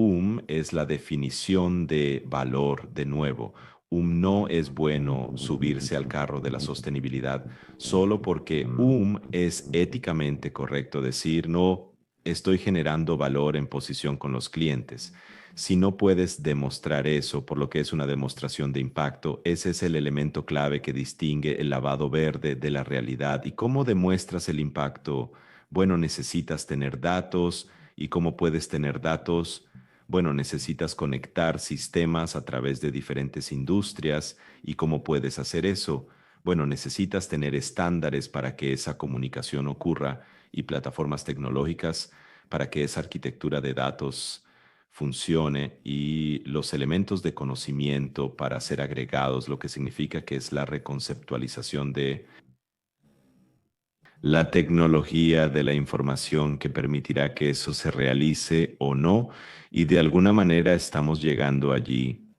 es la definición de valor de nuevo. No es bueno subirse al carro de la sostenibilidad solo porque es éticamente correcto decir no estoy generando valor en posición con los clientes. Si no puedes demostrar eso, por lo que es una demostración de impacto, ese es el elemento clave que distingue el lavado verde de la realidad. ¿Y cómo demuestras el impacto? Bueno, necesitas tener datos. ¿Y cómo puedes tener datos? Bueno, necesitas conectar sistemas a través de diferentes industrias. ¿Y cómo puedes hacer eso? Bueno, necesitas tener estándares para que esa comunicación ocurra y plataformas tecnológicas para que esa arquitectura de datos funcione y los elementos de conocimiento para ser agregados, lo que significa que es la reconceptualización de la tecnología de la información que permitirá que eso se realice o no, y de alguna manera estamos llegando allí.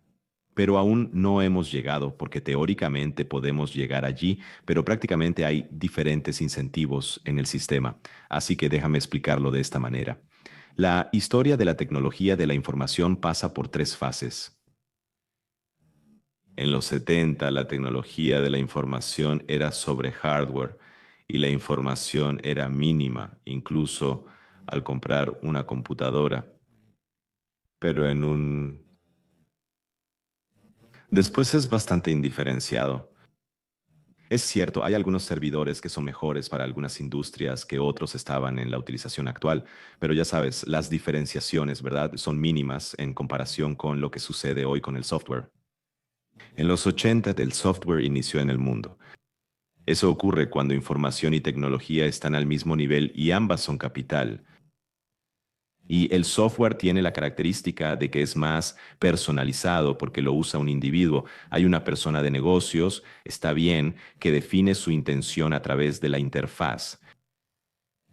Pero aún no hemos llegado, porque teóricamente podemos llegar allí, pero prácticamente hay diferentes incentivos en el sistema. Así que déjame explicarlo de esta manera. La historia de la tecnología de la información pasa por tres fases. En los 70, la tecnología de la información era sobre hardware y la información era mínima, incluso al comprar una computadora. Pero después es bastante indiferenciado. Es cierto, hay algunos servidores que son mejores para algunas industrias que otros estaban en la utilización actual, pero ya sabes, las diferenciaciones, ¿verdad? Son mínimas en comparación con lo que sucede hoy con el software. En los 80, el software inició en el mundo. Eso ocurre cuando información y tecnología están al mismo nivel y ambas son capital. Y el software tiene la característica de que es más personalizado porque lo usa un individuo. Hay una persona de negocios, está bien, que define su intención a través de la interfaz.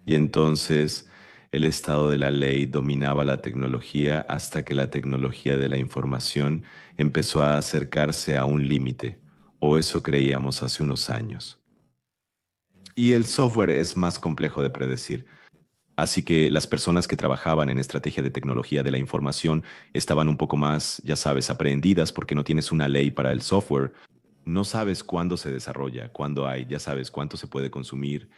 Y entonces el estado de la ley dominaba la tecnología hasta que la tecnología de la información empezó a acercarse a un límite, o eso creíamos hace unos años. Y el software es más complejo de predecir. Así que las personas que trabajaban en estrategia de tecnología de la información estaban un poco más, ya sabes, aprehendidas porque no tienes una ley para el software. No sabes cuándo se desarrolla, cuándo hay, ya sabes cuánto se puede consumir.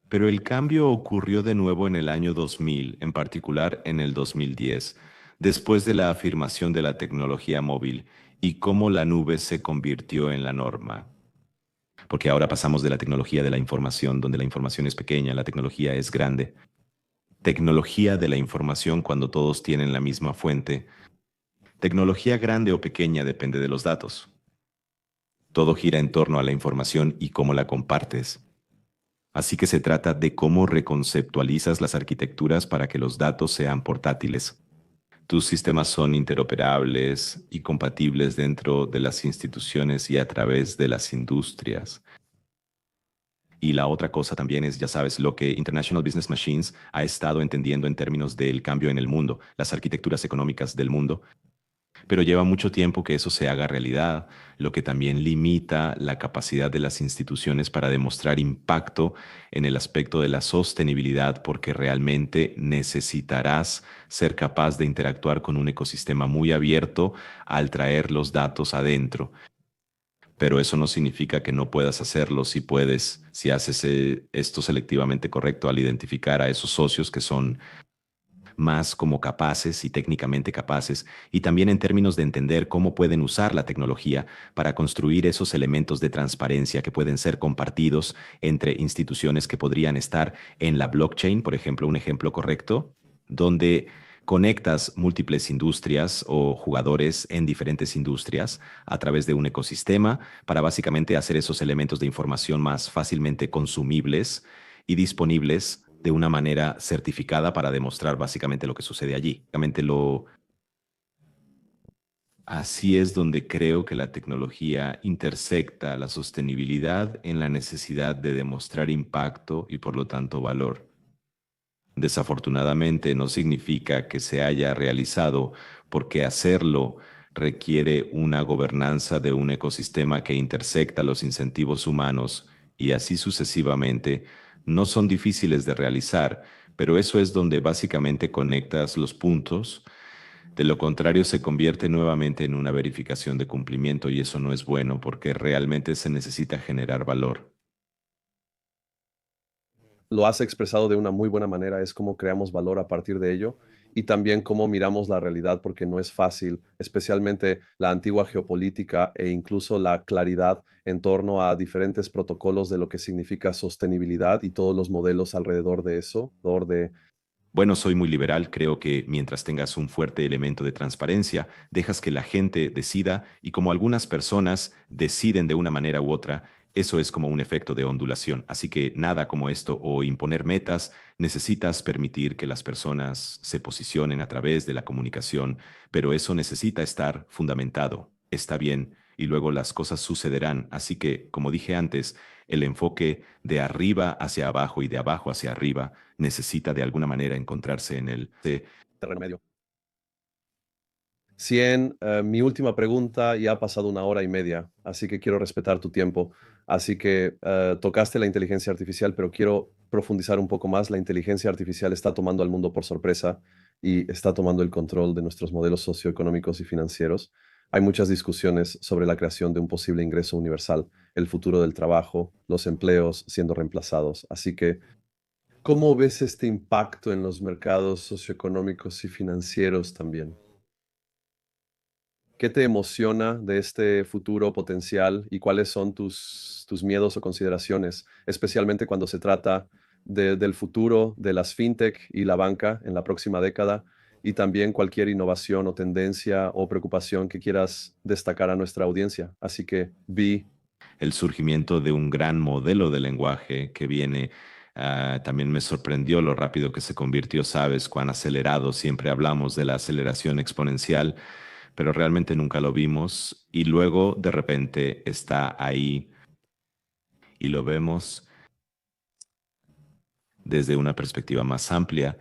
Pero el cambio ocurrió de nuevo en el año 2000, en particular en el 2010, después de la afirmación de la tecnología móvil y cómo la nube se convirtió en la norma. Porque ahora pasamos de la tecnología de la información, donde la información es pequeña, la tecnología es grande. Tecnología de la información cuando todos tienen la misma fuente. Tecnología grande o pequeña depende de los datos. Todo gira en torno a la información y cómo la compartes. Así que se trata de cómo reconceptualizas las arquitecturas para que los datos sean portátiles. Tus sistemas son interoperables y compatibles dentro de las instituciones y a través de las industrias. Y la otra cosa también es, ya sabes, lo que International Business Machines ha estado entendiendo en términos del cambio en el mundo, las arquitecturas económicas del mundo, pero lleva mucho tiempo que eso se haga realidad, lo que también limita la capacidad de las instituciones para demostrar impacto en el aspecto de la sostenibilidad, porque realmente necesitarás ser capaz de interactuar con un ecosistema muy abierto al traer los datos adentro. Pero eso no significa que no puedas hacerlo si puedes, si haces esto selectivamente correcto al identificar a esos socios que son más como capaces y técnicamente capaces, y también en términos de entender cómo pueden usar la tecnología para construir esos elementos de transparencia que pueden ser compartidos entre instituciones que podrían estar en la blockchain, por ejemplo, un ejemplo correcto, donde conectas múltiples industrias o jugadores en diferentes industrias a través de un ecosistema para básicamente hacer esos elementos de información más fácilmente consumibles y disponibles de una manera certificada para demostrar básicamente lo que sucede allí. Así es donde creo que la tecnología intersecta la sostenibilidad en la necesidad de demostrar impacto y por lo tanto valor. Desafortunadamente no significa que se haya realizado porque hacerlo requiere una gobernanza de un ecosistema que intersecta los incentivos humanos y así sucesivamente. No son difíciles de realizar, pero eso es donde básicamente conectas los puntos. De lo contrario, se convierte nuevamente en una verificación de cumplimiento y eso no es bueno porque realmente se necesita generar valor. Lo has expresado de una muy buena manera, es cómo creamos valor a partir de ello y también cómo miramos la realidad, porque no es fácil, especialmente la antigua geopolítica e incluso la claridad en torno a diferentes protocolos de lo que significa sostenibilidad y todos los modelos alrededor de eso, alrededor de Bueno, soy muy liberal, creo que mientras tengas un fuerte elemento de transparencia, dejas que la gente decida y como algunas personas deciden de una manera u otra, eso es como un efecto de ondulación. Así que nada como esto o imponer metas, necesitas permitir que las personas se posicionen a través de la comunicación, pero eso necesita estar fundamentado. Está bien y luego las cosas sucederán. Así que, como dije antes, el enfoque de arriba hacia abajo y de abajo hacia arriba necesita de alguna manera encontrarse en el... terreno medio. 100, mi última pregunta, ya ha pasado una hora y media, así que quiero respetar tu tiempo. Así que tocaste la inteligencia artificial, pero quiero profundizar un poco más. La inteligencia artificial está tomando al mundo por sorpresa y está tomando el control de nuestros modelos socioeconómicos y financieros. Hay muchas discusiones sobre la creación de un posible ingreso universal, el futuro del trabajo, los empleos siendo reemplazados. Así que, ¿cómo ves este impacto en los mercados socioeconómicos y financieros también? ¿Qué te emociona de este futuro potencial y cuáles son tus miedos o consideraciones, especialmente cuando se trata del futuro de las fintech y la banca en la próxima década y también cualquier innovación o tendencia o preocupación que quieras destacar a nuestra audiencia? Así que, Vi, El surgimiento de un gran modelo de lenguaje que viene. También me sorprendió lo rápido que se convirtió, sabes, cuán acelerado. Siempre hablamos de la aceleración exponencial, pero realmente nunca lo vimos. Y luego de repente está ahí y lo vemos desde una perspectiva más amplia.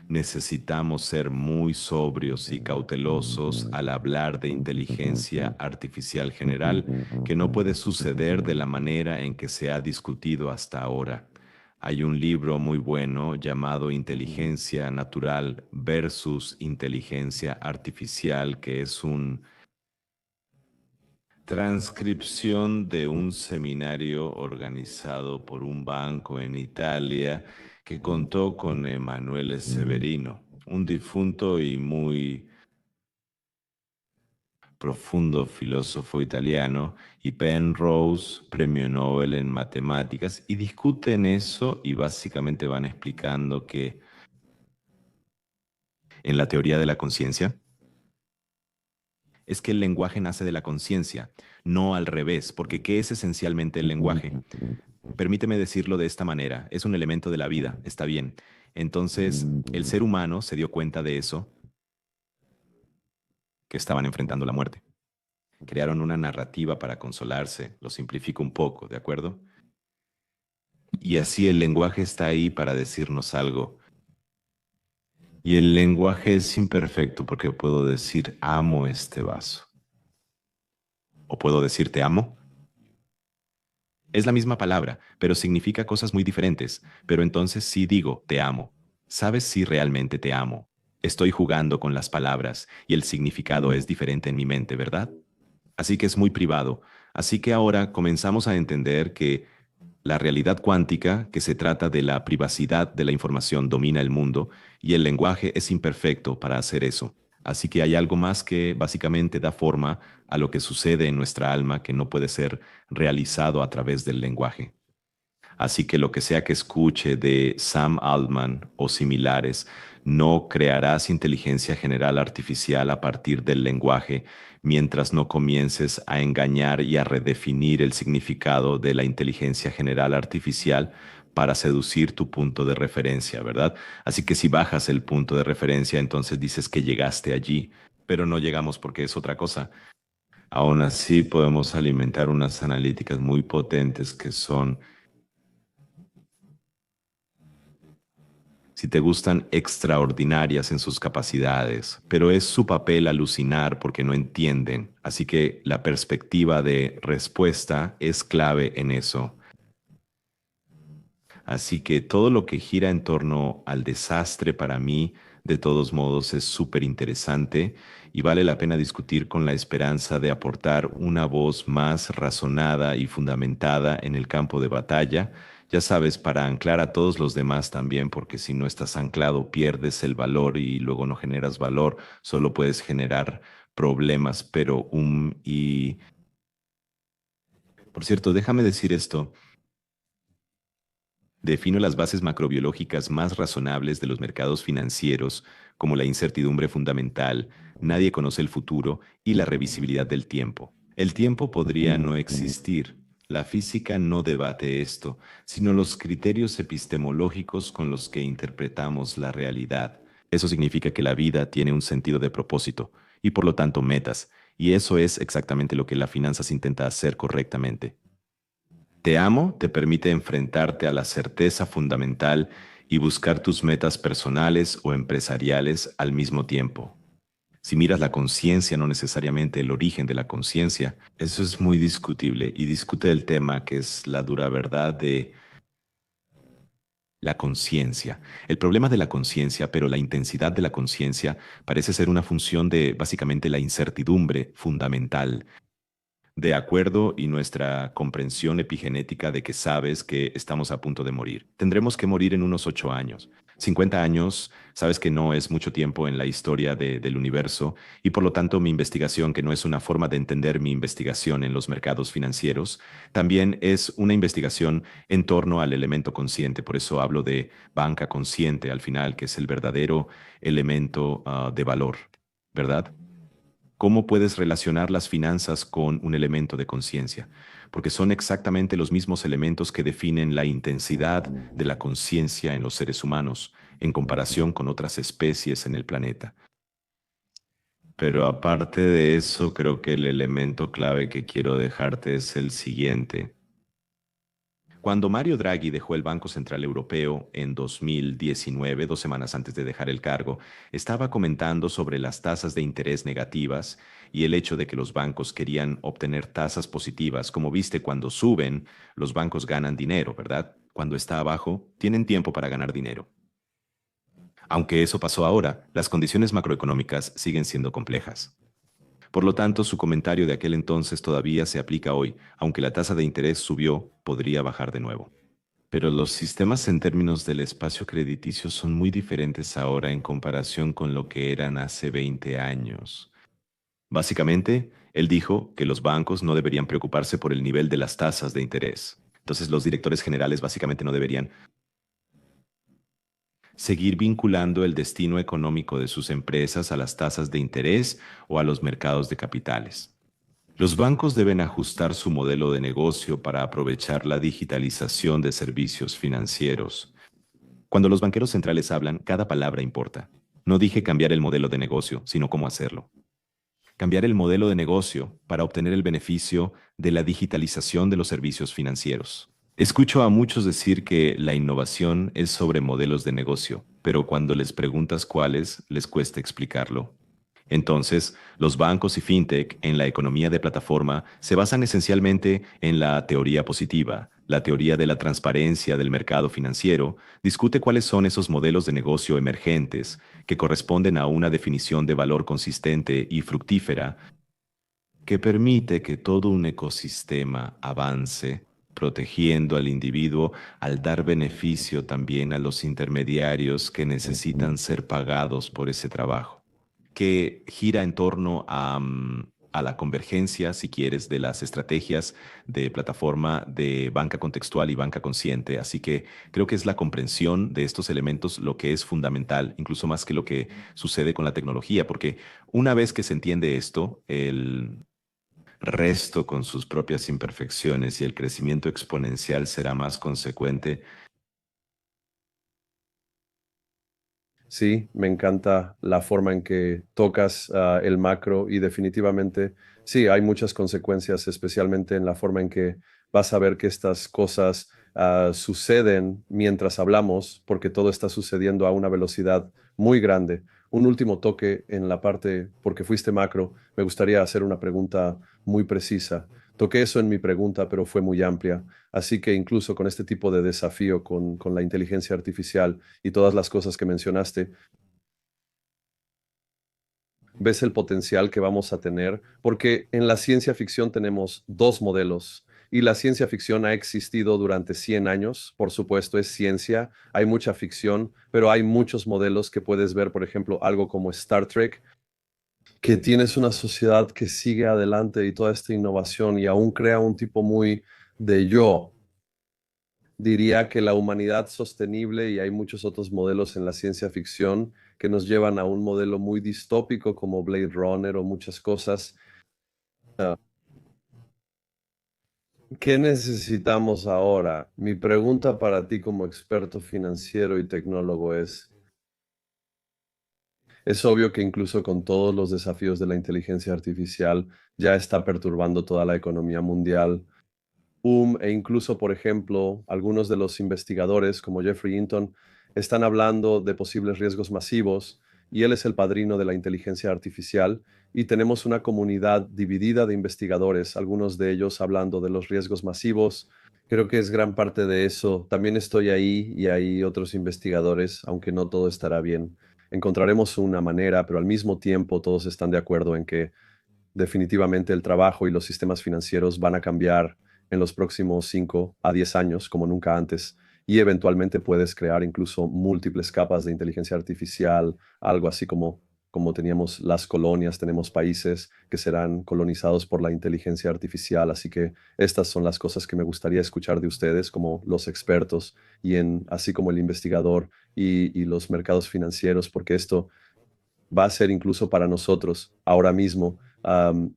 Necesitamos ser muy sobrios y cautelosos al hablar de inteligencia artificial general, que no puede suceder de la manera en que se ha discutido hasta ahora. Hay un libro muy bueno llamado Inteligencia Natural versus Inteligencia Artificial, que es una transcripción de un seminario organizado por un banco en Italia que contó con Emanuele Severino, un difunto y muy profundo filósofo italiano, y Penrose, premio Nobel en matemáticas, y discuten eso y básicamente van explicando que en la teoría de la conciencia es que el lenguaje nace de la conciencia, no al revés, porque ¿qué es esencialmente el lenguaje? Permíteme decirlo de esta manera, es un elemento de la vida, está bien. Entonces, el ser humano se dio cuenta de eso, que estaban enfrentando la muerte. Crearon una narrativa para consolarse, lo simplifico un poco, ¿de acuerdo? Y así el lenguaje está ahí para decirnos algo. Y el lenguaje es imperfecto porque puedo decir amo este vaso. O puedo decir te amo. Es la misma palabra, pero significa cosas muy diferentes. Pero entonces sí digo, te amo. ¿Sabes si realmente te amo? Estoy jugando con las palabras y el significado es diferente en mi mente, ¿verdad? Así que es muy privado. Así que ahora comenzamos a entender que la realidad cuántica, que se trata de la privacidad de la información, domina el mundo y el lenguaje es imperfecto para hacer eso. Así que hay algo más que básicamente da forma a lo que sucede en nuestra alma que no puede ser realizado a través del lenguaje. Así que lo que sea que escuche de Sam Altman o similares, no crearás inteligencia general artificial a partir del lenguaje mientras no comiences a engañar y a redefinir el significado de la inteligencia general artificial para seducir tu punto de referencia, ¿verdad? Así que si bajas el punto de referencia, entonces dices que llegaste allí, pero no llegamos porque es otra cosa. Aún así, podemos alimentar unas analíticas muy potentes que son, si te gustan, extraordinarias en sus capacidades, pero es su papel alucinar porque no entienden. Así que la perspectiva de respuesta es clave en eso. Así que todo lo que gira en torno al desastre para mí, de todos modos, es súper interesante y vale la pena discutir con la esperanza de aportar una voz más razonada y fundamentada en el campo de batalla. Ya sabes, para anclar a todos los demás también, porque si no estás anclado pierdes el valor y luego no generas valor, solo puedes generar problemas. Y por cierto, déjame decir esto. Defino las bases macrobiológicas más razonables de los mercados financieros, como la incertidumbre fundamental, nadie conoce el futuro y la revisibilidad del tiempo. El tiempo podría no existir. La física no debate esto, sino los criterios epistemológicos con los que interpretamos la realidad. Eso significa que la vida tiene un sentido de propósito y por lo tanto metas, y eso es exactamente lo que la finanzas intenta hacer correctamente. Te amo te permite enfrentarte a la certeza fundamental y buscar tus metas personales o empresariales al mismo tiempo. Si miras la conciencia, no necesariamente el origen de la conciencia, eso es muy discutible y discute el tema que es la dura verdad de la conciencia. El problema de la conciencia, pero la intensidad de la conciencia, parece ser una función de básicamente la incertidumbre fundamental de acuerdo y nuestra comprensión epigenética de que sabes que estamos a punto de morir. Tendremos que morir en unos 8 años. 50 años, sabes que no es mucho tiempo en la historia del universo y por lo tanto mi investigación, que no es una forma de entender mi investigación en los mercados financieros, también es una investigación en torno al elemento consciente. Por eso hablo de banca consciente al final, que es el verdadero elemento de valor, ¿verdad? ¿Cómo puedes relacionar las finanzas con un elemento de conciencia? Porque son exactamente los mismos elementos que definen la intensidad de la conciencia en los seres humanos en comparación con otras especies en el planeta. Pero aparte de eso, creo que el elemento clave que quiero dejarte es el siguiente. Cuando Mario Draghi dejó el Banco Central Europeo en 2019, 2 semanas antes de dejar el cargo, estaba comentando sobre las tasas de interés negativas y el hecho de que los bancos querían obtener tasas positivas. Como viste, cuando suben, los bancos ganan dinero, ¿verdad? Cuando está abajo, tienen tiempo para ganar dinero. Aunque eso pasó ahora, las condiciones macroeconómicas siguen siendo complejas. Por lo tanto, su comentario de aquel entonces todavía se aplica hoy. Aunque la tasa de interés subió, podría bajar de nuevo. Pero los sistemas en términos del espacio crediticio son muy diferentes ahora en comparación con lo que eran hace 20 años. Básicamente, él dijo que los bancos no deberían preocuparse por el nivel de las tasas de interés. Entonces, los directores generales básicamente no deberían seguir vinculando el destino económico de sus empresas a las tasas de interés o a los mercados de capitales. Los bancos deben ajustar su modelo de negocio para aprovechar la digitalización de servicios financieros. Cuando los banqueros centrales hablan, cada palabra importa. No dije cambiar el modelo de negocio, sino cómo hacerlo. Cambiar el modelo de negocio para obtener el beneficio de la digitalización de los servicios financieros. Escucho a muchos decir que la innovación es sobre modelos de negocio, pero cuando les preguntas cuáles, les cuesta explicarlo. Entonces, los bancos y fintech en la economía de plataforma se basan esencialmente en la teoría positiva, la teoría de la transparencia del mercado financiero, discute cuáles son esos modelos de negocio emergentes que corresponden a una definición de valor consistente y fructífera que permite que todo un ecosistema avance, protegiendo al individuo al dar beneficio también a los intermediarios que necesitan ser pagados por ese trabajo, que gira en torno a la convergencia, si quieres, de las estrategias de plataforma de banca contextual y banca consciente. Así que creo que es la comprensión de estos elementos lo que es fundamental, incluso más que lo que sucede con la tecnología, porque una vez que se entiende esto, el resto con sus propias imperfecciones y el crecimiento exponencial será más consecuente. Sí, me encanta la forma en que tocas el macro y definitivamente sí, hay muchas consecuencias, especialmente en la forma en que vas a ver que estas cosas suceden mientras hablamos, porque todo está sucediendo a una velocidad muy grande. Un último toque en la parte, porque fuiste macro, me gustaría hacer una pregunta muy precisa. Toqué eso en mi pregunta, pero fue muy amplia. Así que incluso con este tipo de desafío, con la inteligencia artificial y todas las cosas que mencionaste, ves el potencial que vamos a tener, porque en la ciencia ficción tenemos dos modelos y la ciencia ficción ha existido durante 100 años, por supuesto es ciencia, hay mucha ficción, pero hay muchos modelos que puedes ver, por ejemplo, algo como Star Trek, que tienes una sociedad que sigue adelante y toda esta innovación y aún crea un tipo muy de yo. Diría que la humanidad sostenible y hay muchos otros modelos en la ciencia ficción que nos llevan a un modelo muy distópico como Blade Runner o muchas cosas. Ah, ¿qué necesitamos ahora? Mi pregunta para ti como experto financiero y tecnólogo es obvio que incluso con todos los desafíos de la inteligencia artificial ya está perturbando toda la economía mundial. E incluso, por ejemplo, algunos de los investigadores, como Jeffrey Hinton, están hablando de posibles riesgos masivos y él es el padrino de la inteligencia artificial y tenemos una comunidad dividida de investigadores, algunos de ellos hablando de los riesgos masivos. Creo que es gran parte de eso. También estoy ahí y hay otros investigadores, aunque no todo estará bien. Encontraremos una manera, pero al mismo tiempo todos están de acuerdo en que definitivamente el trabajo y los sistemas financieros van a cambiar en los próximos 5 a 10 años como nunca antes y eventualmente puedes crear incluso múltiples capas de inteligencia artificial, algo así como teníamos las colonias, tenemos países que serán colonizados por la inteligencia artificial, así que estas son las cosas que me gustaría escuchar de ustedes como los expertos así como el investigador y los mercados financieros, porque esto va a ser incluso para nosotros ahora mismo.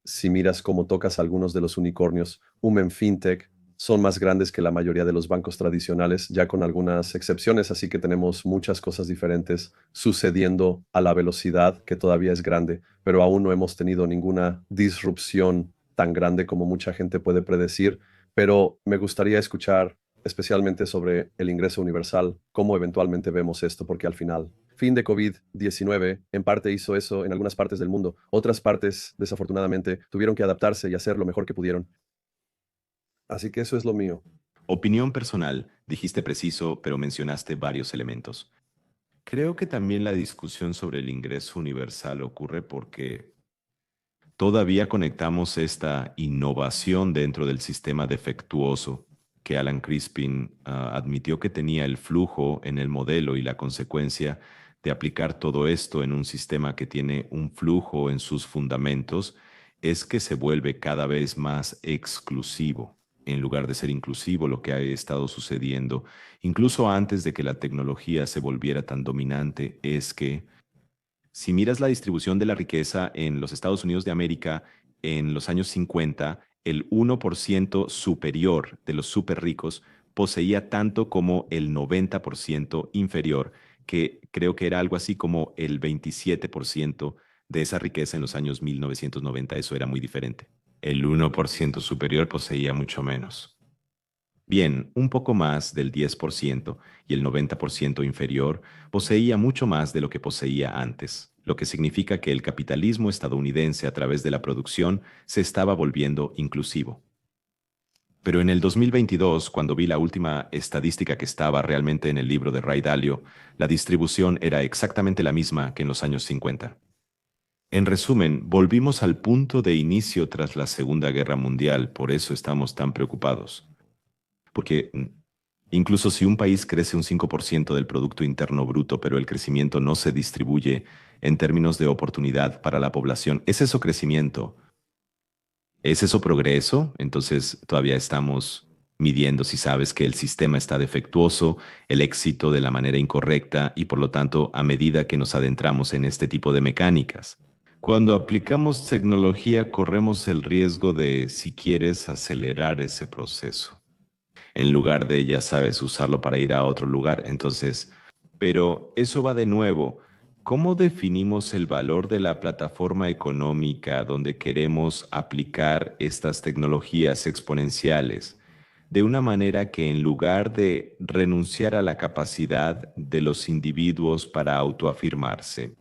Si miras cómo tocas algunos de los unicornios, en FinTech son más grandes que la mayoría de los bancos tradicionales, ya con algunas excepciones, así que tenemos muchas cosas diferentes sucediendo a la velocidad que todavía es grande, pero aún no hemos tenido ninguna disrupción tan grande como mucha gente puede predecir, pero me gustaría escuchar especialmente sobre el ingreso universal, cómo eventualmente vemos esto, porque al final fin de COVID-19 en parte hizo eso en algunas partes del mundo. Otras partes, desafortunadamente, tuvieron que adaptarse y hacer lo mejor que pudieron. Así que eso es lo mío. Opinión personal, dijiste preciso, pero mencionaste varios elementos. Creo que también la discusión sobre el ingreso universal ocurre porque todavía conectamos esta innovación dentro del sistema defectuoso que Alan Crispin admitió que tenía el flujo en el modelo y la consecuencia de aplicar todo esto en un sistema que tiene un flujo en sus fundamentos es que se vuelve cada vez más exclusivo en lugar de ser inclusivo, lo que ha estado sucediendo, incluso antes de que la tecnología se volviera tan dominante, es que si miras la distribución de la riqueza en los Estados Unidos de América en los años 50, el 1% superior de los súper ricos poseía tanto como el 90% inferior, que creo que era algo así como el 27% de esa riqueza en los años 1990. Eso era muy diferente. El 1% superior poseía mucho menos. Bien, un poco más del 10% y el 90% inferior poseía mucho más de lo que poseía antes, lo que significa que el capitalismo estadounidense a través de la producción se estaba volviendo inclusivo. Pero en el 2022, cuando vi la última estadística que estaba realmente en el libro de Ray Dalio, la distribución era exactamente la misma que en los años 50. En resumen, volvimos al punto de inicio tras la Segunda Guerra Mundial, por eso estamos tan preocupados. Porque incluso si un país crece un 5% del Producto Interno Bruto, pero el crecimiento no se distribuye en términos de oportunidad para la población, ¿es eso crecimiento? ¿Es eso progreso? Entonces todavía estamos midiendo si sabes que el sistema está defectuoso, el éxito de la manera incorrecta y por lo tanto a medida que nos adentramos en este tipo de mecánicas. Cuando aplicamos tecnología corremos el riesgo de, si quieres, acelerar ese proceso en lugar de, ya sabes, usarlo para ir a otro lugar. Entonces, pero eso va de nuevo. ¿Cómo definimos el valor de la plataforma económica donde queremos aplicar estas tecnologías exponenciales? De una manera que en lugar de renunciar a la capacidad de los individuos para autoafirmarse,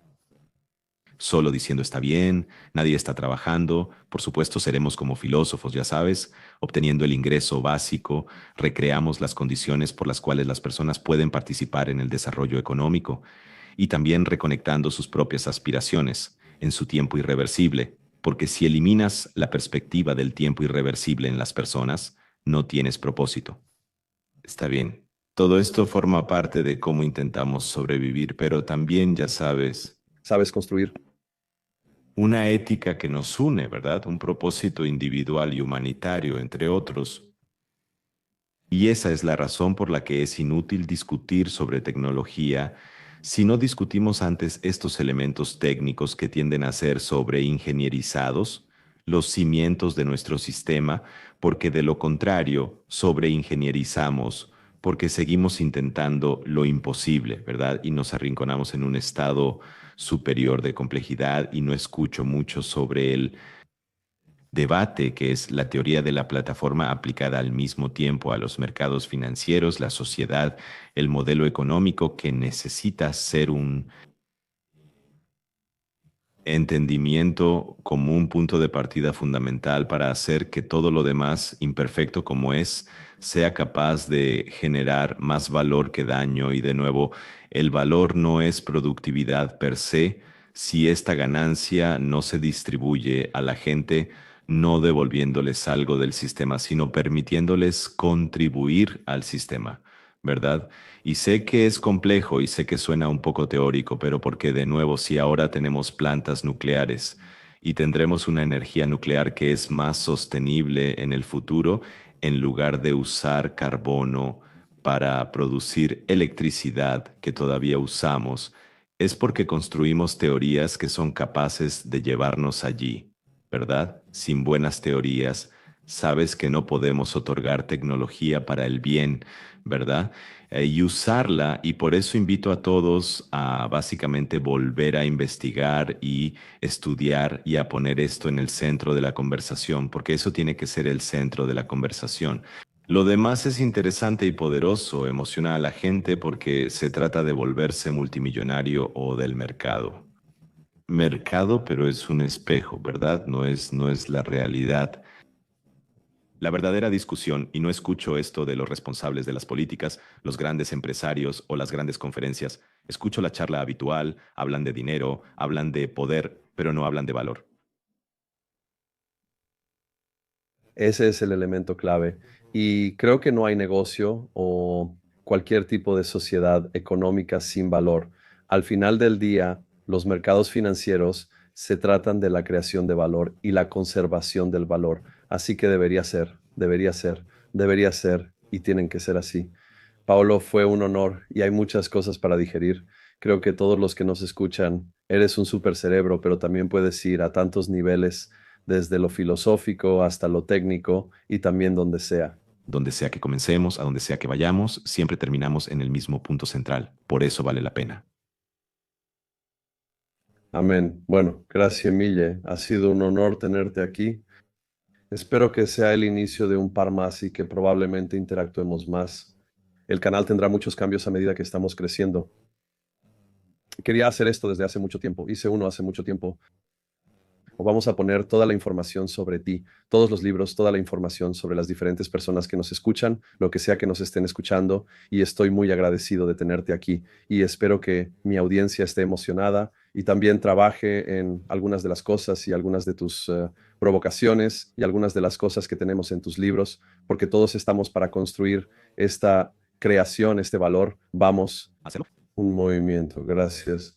solo diciendo está bien, nadie está trabajando. Por supuesto, seremos como filósofos, ya sabes, obteniendo el ingreso básico, recreamos las condiciones por las cuales las personas pueden participar en el desarrollo económico y también reconectando sus propias aspiraciones en su tiempo irreversible, porque si eliminas la perspectiva del tiempo irreversible en las personas, no tienes propósito. Está bien. Todo esto forma parte de cómo intentamos sobrevivir, pero también, ya sabes, ¿Sabes construir? una ética que nos une, ¿verdad? Un propósito individual y humanitario, entre otros. Y esa es la razón por la que es inútil discutir sobre tecnología si no discutimos antes estos elementos técnicos que tienden a ser sobreingenierizados, los cimientos de nuestro sistema, porque de lo contrario sobreingenierizamos, porque seguimos intentando lo imposible, ¿verdad? Y nos arrinconamos en un estado superior de complejidad y no escucho mucho sobre el debate, que es la teoría de la plataforma aplicada al mismo tiempo a los mercados financieros, la sociedad, el modelo económico que necesita ser un entendimiento como un punto de partida fundamental para hacer que todo lo demás, imperfecto como es, sea capaz de generar más valor que daño. Y de nuevo, el valor no es productividad per se si esta ganancia no se distribuye a la gente, no devolviéndoles algo del sistema, sino permitiéndoles contribuir al sistema, ¿verdad? Y sé que es complejo y sé que suena un poco teórico, pero porque de nuevo, si ahora tenemos plantas nucleares y tendremos una energía nuclear que es más sostenible en el futuro, en lugar de usar carbono para producir electricidad que todavía usamos, es porque construimos teorías que son capaces de llevarnos allí, ¿verdad? Sin buenas teorías, sabes que no podemos otorgar tecnología para el bien, ¿verdad? Y usarla, y por eso invito a todos a básicamente volver a investigar y estudiar y a poner esto en el centro de la conversación, porque eso tiene que ser el centro de la conversación. Lo demás es interesante y poderoso, emociona a la gente porque se trata de volverse multimillonario o del mercado. Mercado, pero es un espejo, ¿verdad? No es la realidad. La verdadera discusión, y no escucho esto de los responsables de las políticas, los grandes empresarios o las grandes conferencias, escucho la charla habitual, hablan de dinero, hablan de poder, pero no hablan de valor. Ese es el elemento clave. Y creo que no hay negocio o cualquier tipo de sociedad económica sin valor. Al final del día, los mercados financieros se tratan de la creación de valor y la conservación del valor. Así que debería ser y tienen que ser así. Paolo, fue un honor y hay muchas cosas para digerir. Creo que todos los que nos escuchan, eres un super cerebro, pero también puedes ir a tantos niveles, desde lo filosófico hasta lo técnico y también donde sea. Donde sea que comencemos, a donde sea que vayamos, siempre terminamos en el mismo punto central. Por eso vale la pena. Amén. Bueno, gracias, Mille. Ha sido un honor tenerte aquí. Espero que sea el inicio de un par más y que probablemente interactuemos más. El canal tendrá muchos cambios a medida que estamos creciendo. Quería hacer esto desde hace mucho tiempo. Hice uno hace mucho tiempo. O vamos a poner toda la información sobre ti, todos los libros, toda la información sobre las diferentes personas que nos escuchan, lo que sea que nos estén escuchando, y estoy muy agradecido de tenerte aquí y espero que mi audiencia esté emocionada y también trabaje en algunas de las cosas y algunas de tus provocaciones y algunas de las cosas que tenemos en tus libros, porque todos estamos para construir esta creación, este valor. Vamos, Hacelo. un movimiento. Gracias.